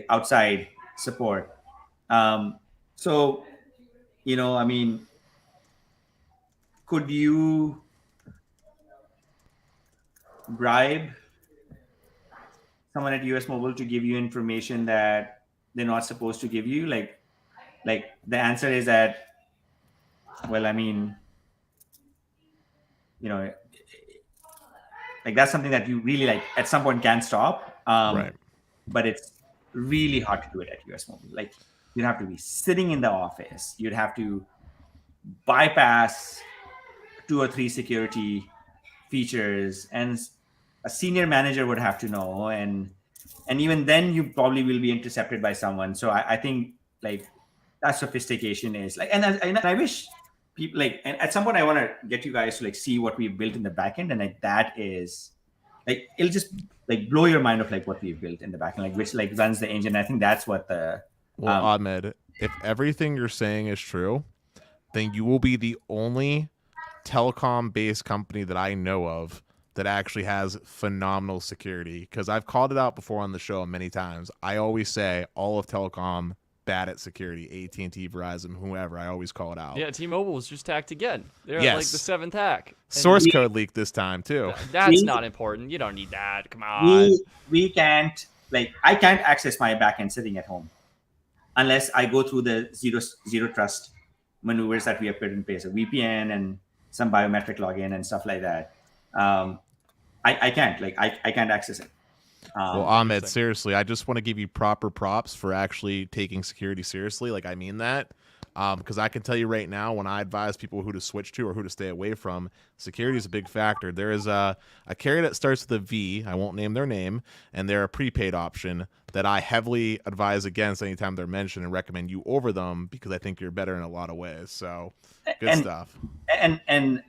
outside support. So, could you bribe someone at US Mobile to give you information that they're not supposed to give you? Like the answer is that, well, that's something that you really at some point can stop. Right. But it's really hard to do it at US Mobile. You'd have to be sitting in the office. You'd have to bypass 2 or 3 security features, and a senior manager would have to know. And even then you probably will be intercepted by someone. So I think that sophistication is and I wish people and at some point I want to get you guys to see what we've built in the backend, and that is it'll just blow your mind of what we've built in the backend, which runs the engine. I think that's what the Ahmed, if everything you're saying is true, then you will be the only telecom based company that I know of that actually has phenomenal security, because I've called it out before on the show many times. I always say all of telecom bad at security. AT&T, Verizon, whoever. I always call it out. Yeah, T-Mobile was just hacked again. They're Yes. at like the 7th hack. Source code leaked this time too. That's not important. You don't need that. Come on. We can't, like, I can't access my backend sitting at home unless I go through the zero trust maneuvers that we have put in place, a VPN and some biometric login and stuff like that. I can't, like, I can't access it. Well, Ahmed, seriously, I just want to give you proper props for actually taking security seriously. Like, I mean that. Because I can tell you right now, when I advise people who to switch to or who to stay away from, security is a big factor. There is a carrier that starts with a V, I won't name their name, and they're a prepaid option that I heavily advise against anytime they're mentioned and recommend you over them because I think you're better in a lot of ways. So, good stuff. And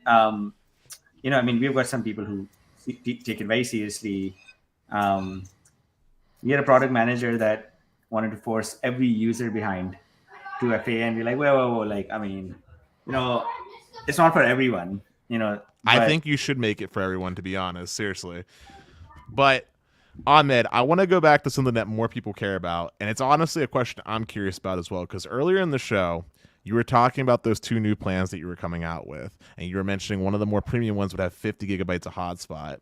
you know, I mean, we've got some people who take it very seriously. We had a product manager that wanted to force every user behind 2FA, and we're like, whoa, like, I mean, you know, it's not for everyone, you know. I think you should make it for everyone, to be honest, seriously. But Ahmed, I want to go back to something that more people care about, and it's honestly a question I'm curious about as well, because earlier in the show, you were talking about those 2 new plans that you were coming out with, and you were mentioning one of the more premium ones would have 50 gigabytes of hotspot.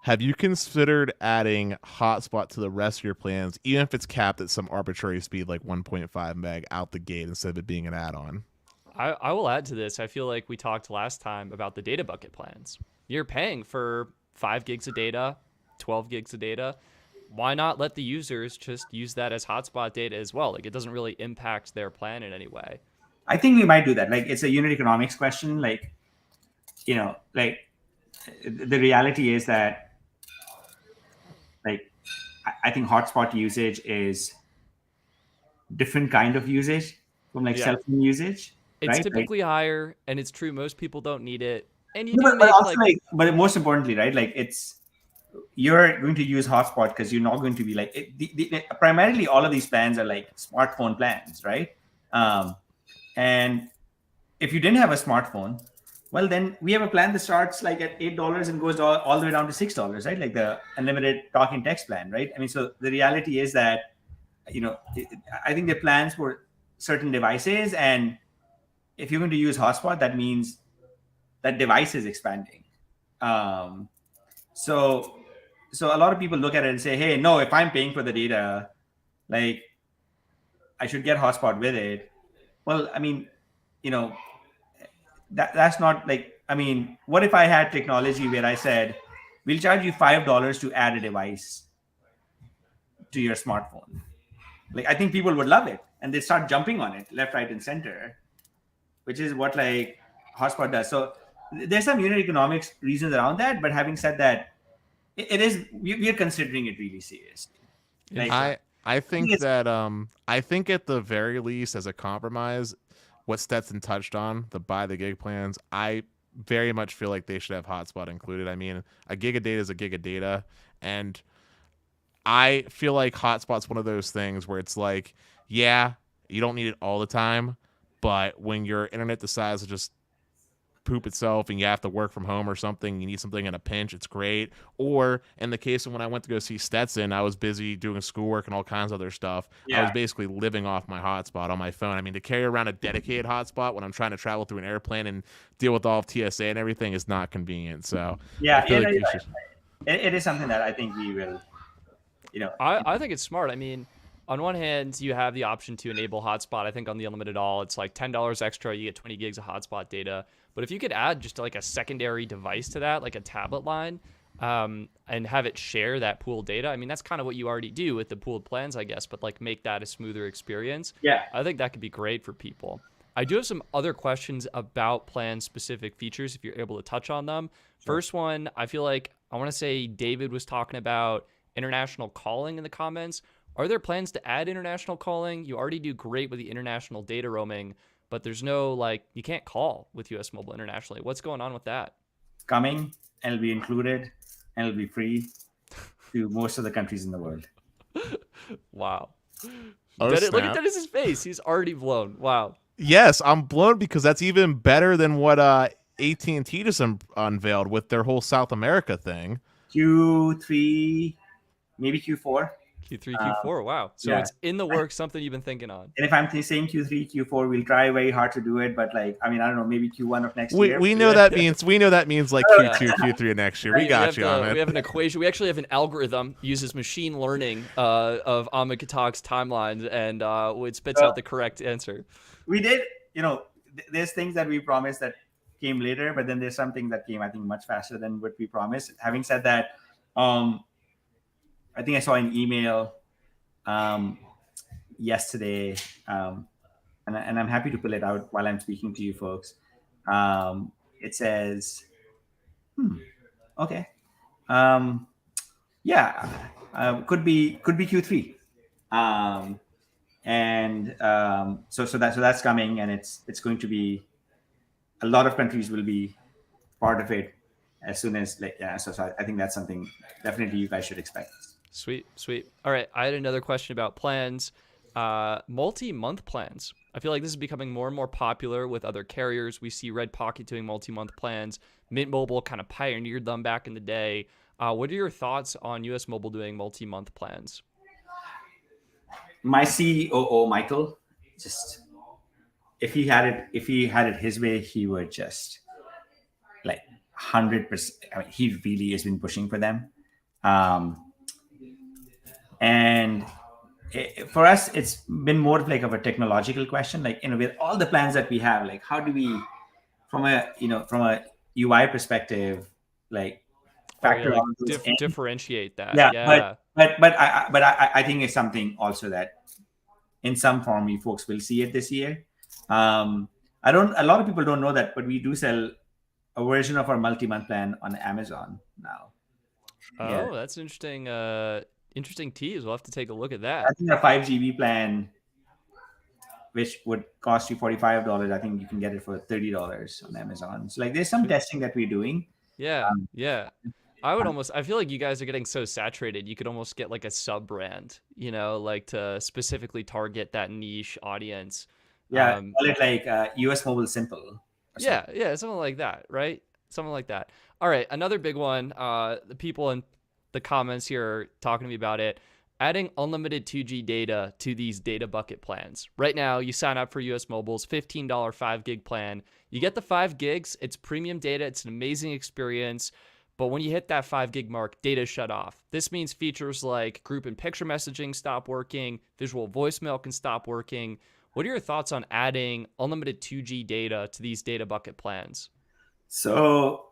Have you considered adding hotspot to the rest of your plans, even if it's capped at some arbitrary speed like 1.5 meg out the gate instead of it being an add-on? I will add to this. I feel like we talked last time about the data bucket plans. You're paying for 5 gigs of data, 12 gigs of data. Why not let the users just use that as hotspot data as well? Like, it doesn't really impact their plan in any way. I think we might do that. Like, it's a unit economics question. Like, you know, like, the reality is that, like, I think hotspot usage is different kind of usage from like cell phone usage. It's right? typically higher, and it's true most people don't need it. And you No, do but make also, like, but most importantly, right? Like, you're going to use hotspot because you're not going to be like primarily all of these plans are like smartphone plans, right? And if you didn't have a smartphone, well, then we have a plan that starts like at $8 and goes all the way down to $6, right? Like the unlimited talking text plan, right? I mean, so the reality is that, you know, I think the plans for certain devices, and if you're going to use hotspot, that means that device is expanding. So a lot of people look at it and say, hey, no, if I'm paying for the data, like, I should get hotspot with it. Well, I mean, you know, that's not like, I mean, what if I had technology where I said, we'll charge you $5 to add a device to your smartphone? Like, I think people would love it, and they start jumping on it left, right, and center, which is what like hotspot does. So there's some unit economics reasons around that. But having said that, it is, we are considering it really seriously. Like, I think that I think at the very least, as a compromise, what Stetson touched on, the buy the gig plans, I very much feel like they should have hotspot included. I mean, a gig of data is a gig of data, and I feel like hotspot's one of those things where it's like, yeah, you don't need it all the time, but when your internet decides to just poop itself and you have to work from home or something, you need something in a pinch, it's great. Or in the case of when I went to go see Stetson, I was busy doing schoolwork and all kinds of other stuff. I was basically living off my hotspot on my phone. I mean, to carry around a dedicated hotspot when I'm trying to travel through an airplane and deal with all of TSA and everything is not convenient. So it is something that I think we will, you know. I think it's smart. I mean, on one hand, you have the option to enable hotspot. I think on the unlimited all, it's like $10 extra. You get 20 gigs of hotspot data. But if you could add just like a secondary device to that, like a tablet line, and have it share that pooled data, I mean, that's kind of what you already do with the pooled plans, I guess, but like make that a smoother experience. Yeah. I think that could be great for people. I do have some other questions about plan-specific features if you're able to touch on them. Sure. First one, I feel like I want to say David was talking about international calling in the comments. Are there plans to add international calling? You already do great with the international data roaming, but there's no, like, you can't call with US Mobile internationally. What's going on with that? Coming, and it'll be included, and it'll be free to most of the countries in the world. Wow. Oh, Look at Dennis's face. He's already blown. Wow. Yes, I'm blown because that's even better than what AT&T just unveiled with their whole South America thing. Q3, maybe Q4. Q3, Q4. Wow. So yeah. it's in the works, something you've been thinking on. And if I'm saying Q3, Q4, we'll try very hard to do it. But like, I mean, I don't know, maybe Q1 of next year. We know that means like Q2, Q3 of next year. We got you on it. We have an equation. We actually have an algorithm uses machine learning of Amit Katak's timelines, and it spits out the correct answer. We did, there's things that we promised that came later, but then there's some things that came, I think, much faster than what we promised. Having said that, I think I saw an email yesterday, and I'm happy to pull it out while I'm speaking to you folks. It says, okay, could be Q3, so that's coming, and it's going to be a lot of countries will be part of it as soon as So I think that's something definitely you guys should expect. Sweet. All right, I had another question about plans. Multi-month plans. I feel like this is becoming more and more popular with other carriers. We see Red Pocket doing multi-month plans. Mint Mobile kind of pioneered them back in the day. What are your thoughts on US Mobile doing multi-month plans? My COO, Michael, just if he had it his way, he would just like 100%. I mean, he really has been pushing for them. And for us, it's been more like of a technological question. Like, with all the plans that we have, like, how do we, from a UI perspective, like factor all those in? Differentiate that? Yeah. But I think it's something also that in some form you folks will see it this year. A lot of people don't know that, but we do sell a version of our multi-month plan on Amazon now. Oh, that's interesting. Interesting tease. We'll have to take a look at that. I think a 5 GB plan, which would cost you $45, I think you can get it for $30 on Amazon. So like, there's some testing that we're doing. Yeah. I feel like you guys are getting so saturated. You could almost get like a sub brand, like to specifically target that niche audience. Yeah, call it like US Mobile Simple. Yeah, something like that, right? Something like that. All right, another big one. The people in the comments here are talking to me about it. Adding unlimited 2G data to these data bucket plans. Right now, you sign up for US Mobile's $15 5 gig plan. You get the 5 gigs. It's premium data. It's an amazing experience. But when you hit that 5 gig mark, data shut off. This means features like group and picture messaging stop working. Visual voicemail can stop working. What are your thoughts on adding unlimited 2G data to these data bucket plans? So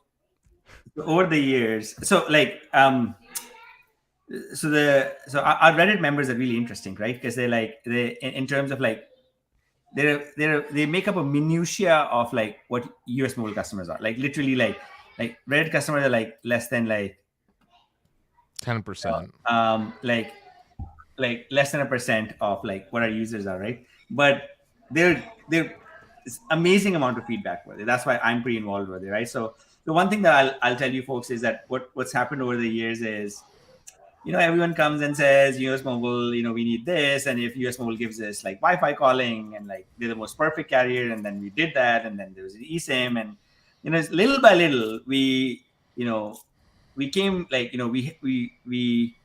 over the years, our Reddit members are really interesting, right? Because they in terms of like they make up a minutia of like what US Mobile customers are. Like literally like Reddit customers are like less than like 10%. Like less than 1% of like what our users are, right? But they're amazing amount of feedback with it. That's why I'm pretty involved with it, right? So the one thing that I'll tell you folks is that what's happened over the years is, everyone comes and says, US Mobile, we need this. And if US Mobile gives us like Wi-Fi calling and like they're the most perfect carrier, and then we did that, and then there was an eSIM, and little by little we came like we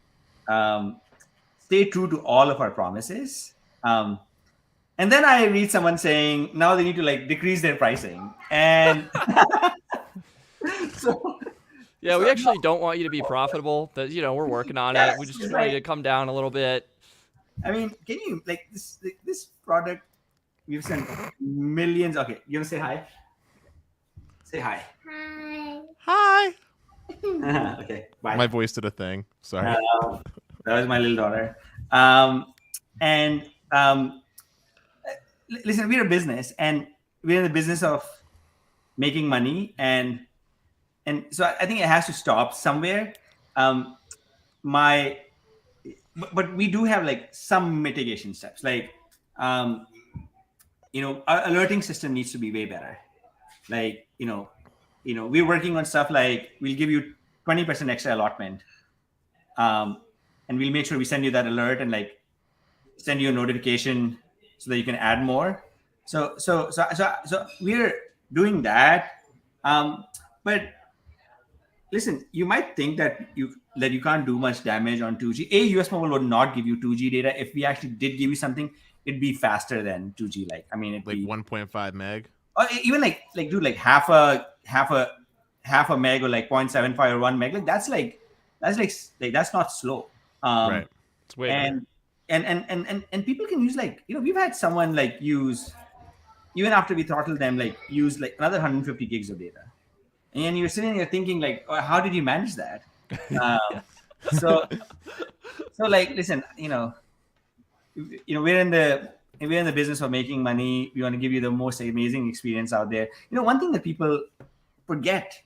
stay true to all of our promises. And then I read someone saying now they need to like decrease their pricing, and we actually don't want you to be profitable. That we're working on it. We just want you to come down a little bit. I mean, can you like this product? We've sent millions. Okay, you want to say hi? Say hi. Hi. Okay, bye. My voice did a thing. Sorry. That was my little daughter. Listen, we're a business, and we're in the business of making money, and so I think it has to stop somewhere. But we do have like some mitigation steps. Like, our alerting system needs to be way better. Like, we're working on stuff like we'll give you 20% extra allotment, and we'll make sure we send you that alert and like send you a notification so that you can add more. So we're doing that. But listen, you might think that you can't do much damage on 2G. US Mobile would not give you 2G data. If we actually did give you something, it'd be faster than 2G. Like, I mean, it'd like be 1.5 meg, or even like dude, like half a meg or like 0.75 or 1 meg. Like that's that's not slow. right? It's way And people can use, like, we've had someone like use, even after we throttle them, like use like another 150 gigs of data. And you're sitting there thinking like, oh, how did you manage that? So like, listen, we're in the business of making money. We want to give you the most amazing experience out there. One thing that people forget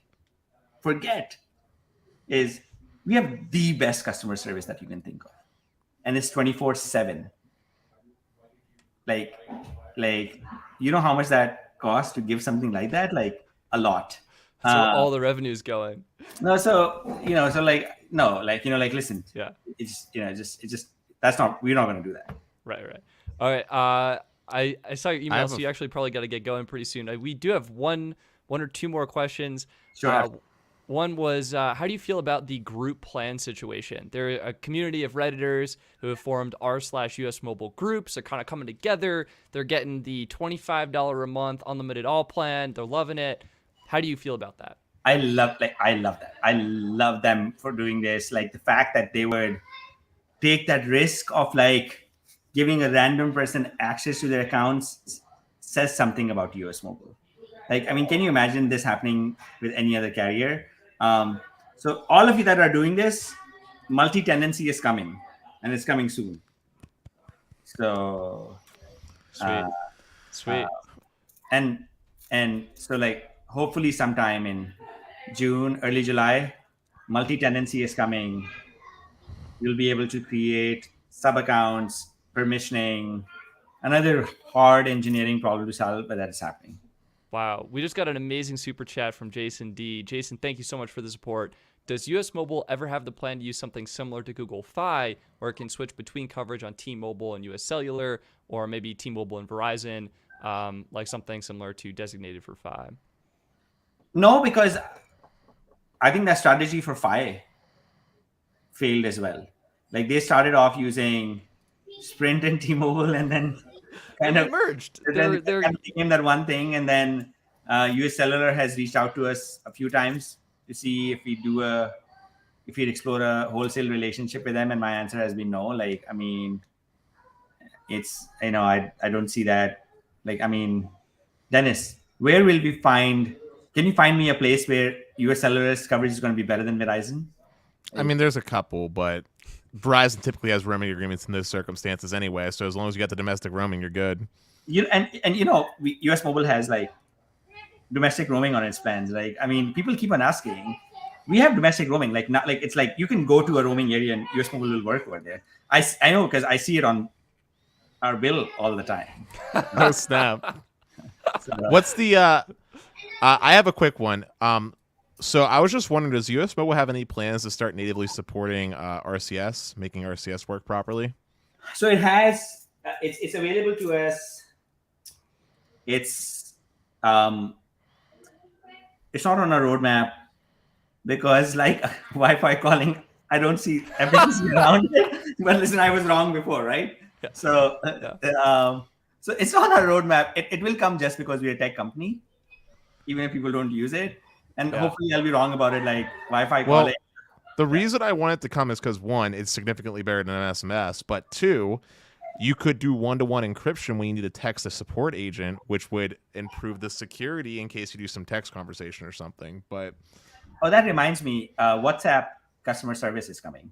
is we have the best customer service that you can think of, and it's 24/7. Like how much that costs to give something like that? Like a lot. So all the revenue's going. No, so like, no, like, like, listen, Yeah, it's just that's not, we're not going to do that. right. All right. I saw your email, so you actually probably got to get going pretty soon. We do have one or two more questions. Sure. One was, how do you feel about the group plan situation? They're a community of Redditors who have formed r/US Mobile groups. They're kind of coming together. They're getting the $25 a month unlimited all plan. They're loving it. How do you feel about that? I love that. I love them for doing this. Like the fact that they would take that risk of like giving a random person access to their accounts says something about US Mobile. Like, I mean, can you imagine this happening with any other carrier? So all of you that are doing this, multi-tenancy is coming, and it's coming soon. So sweet. And so, like, hopefully sometime in June, early July, multi-tenancy is coming. You'll be able to create sub-accounts, permissioning, another hard engineering problem to solve, but that's happening. Wow. We just got an amazing super chat from Jason D. Jason, thank you so much for the support. Does US Mobile ever have the plan to use something similar to Google Fi, where it can switch between coverage on T-Mobile and US Cellular, or maybe T-Mobile and Verizon, like something similar to Designated for Fi? No, because I think that strategy for Fi failed as well. Like, they started off using Sprint and T-Mobile, and then kind of merged. They became that one thing, and then US Cellular has reached out to us a few times to see if we'd explore a wholesale relationship with them, and my answer has been no. Like, I mean, it's, I don't see that. Like, I mean, Dennis, where will we find? Can you find me a place where US Cellular's coverage is going to be better than Verizon? I mean, there's a couple, but Verizon typically has roaming agreements in those circumstances anyway. So as long as you got the domestic roaming, you're good. US Mobile has like domestic roaming on its plans. Like, I mean, people keep on asking. We have domestic roaming. Like, not like, it's like you can go to a roaming area and US Mobile will work over there. I know, because I see it on our bill all the time. Oh snap! What's the? I have a quick one. So I was just wondering, does US Mobile have any plans to start natively supporting RCS, making RCS work properly? So it has. It's available to us. It's not on our roadmap because, like, Wi-Fi calling, I don't see efficacy around it. But listen, I was wrong before, right? Yeah. So so it's on our roadmap. It will come just because we're a tech company, even if people don't use it. And hopefully I'll be wrong about it, like Wi-Fi calling. The reason I want it to come is because, one, it's significantly better than an SMS, but two, you could do one-to-one encryption when you need to text a support agent, which would improve the security in case you do some text conversation or something. But that reminds me, WhatsApp customer service is coming.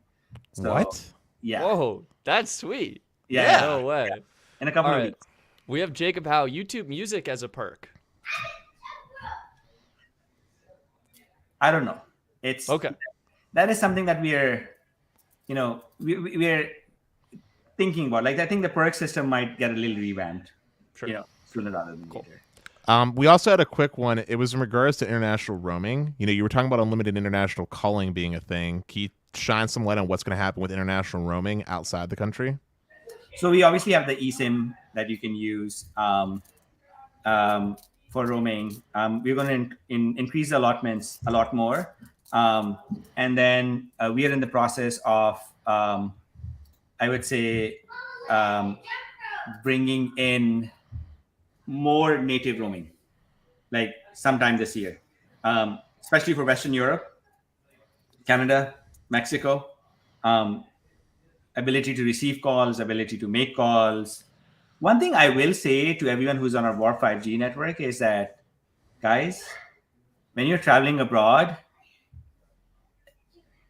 So, what? Yeah. Whoa, that's sweet. Yeah. No way. Yeah. In a couple of weeks. We have Jacob Howe, YouTube Music as a perk. I don't know. It's okay. That is something that we're thinking about. Like, I think the perk system might get a little revamped. Sure. Sooner rather than later. We also had a quick one. It was in regards to international roaming. You were talking about unlimited international calling being a thing. Can you shine some light on what's going to happen with international roaming outside the country? So we obviously have the eSIM that you can use for roaming. We're going to increase the allotments a lot more. And then we are in the process of, I would say, bringing in more native roaming, like sometime this year, especially for Western Europe, Canada, Mexico. Um, ability to receive calls, ability to make calls. One thing I will say to everyone who's on our Warp 5G network is that, guys, when you're traveling abroad,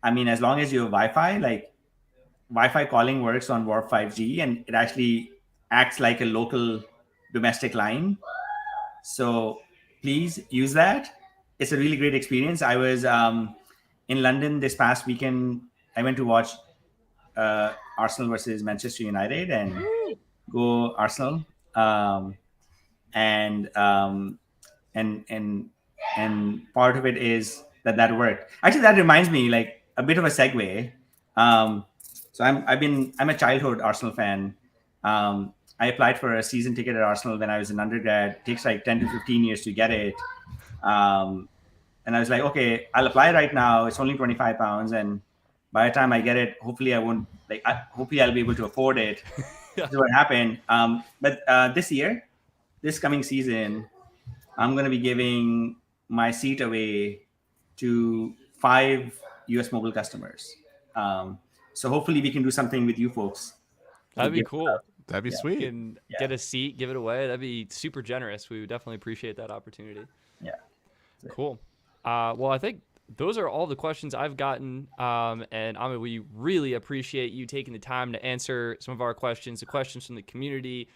I mean, as long as you have Wi-Fi, like Wi-Fi calling works on Warp 5G, and it actually acts like a local domestic line. So please use that. It's a really great experience. I was in London this past weekend. I went to watch Arsenal versus Manchester United, and go Arsenal. And and and and part of it is that worked. Actually, that reminds me, like a bit of a segue. So I'm a childhood Arsenal fan. I applied for a season ticket at Arsenal when I was an undergrad. It takes like 10 to 15 years to get it. And I was like, okay, I'll apply right now. It's only £25, and by the time I get it, hopefully I won't hopefully I'll be able to afford it. Yeah. This is what happened. But this coming season, I'm going to be giving my seat away to 5 US Mobile customers. So hopefully we can do something with you folks. That'd be cool. That'd be You sweet. can get a seat, give it away. That'd be super generous. We would definitely appreciate that opportunity. Yeah. Cool. Well, I think those are all the questions I've gotten. And Amit, we really appreciate you taking the time to answer some of our questions, the questions from the community,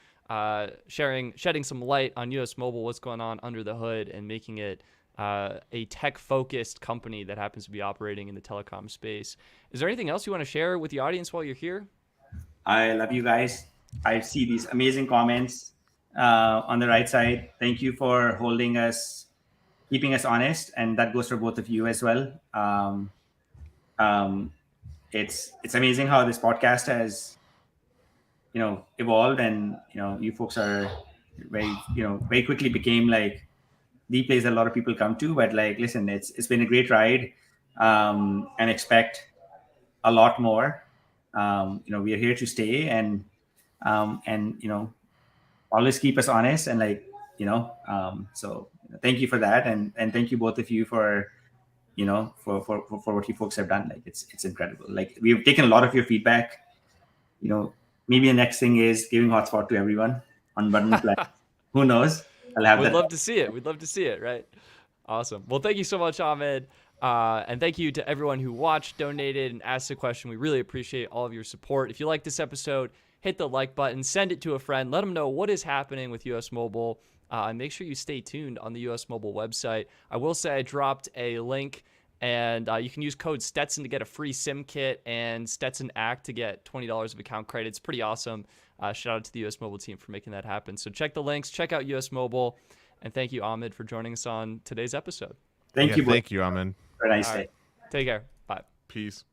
shedding some light on US Mobile, what's going on under the hood, and making it a tech-focused company that happens to be operating in the telecom space. Is there anything else you want to share with the audience while you're here? I love you guys. I see these amazing comments on the right side. Thank you for holding us, keeping us honest, and that goes for both of you as well. It's amazing how this podcast has, evolved, and you folks are very quickly became like the place that a lot of people come to. But like, listen, it's been a great ride, and expect a lot more. We are here to stay, and always keep us honest, and so thank you for that, and thank you both of you for for what you folks have done. Like it's incredible. Like we've taken a lot of your feedback. Maybe the next thing is giving Hotspot to everyone on bundle plan. Who knows? We'd love to see it. We'd love to see it, right? Awesome. Well, thank you so much, Ahmed. And thank you to everyone who watched, donated, and asked a question. We really appreciate all of your support. If you like this episode, hit the like button, send it to a friend, let them know what is happening with US Mobile, and make sure you stay tuned on the US Mobile website. I will say I dropped a link, and you can use code Stetson to get a free SIM kit, and Stetson Act to get $20 of account credit. It's pretty awesome. Shout out to the US Mobile team for making that happen. So check the links, check out US Mobile, and thank you, Ahmed, for joining us on today's episode. Thank you. Thank you, Ahmed. Have a nice day. Take care. Bye. Peace.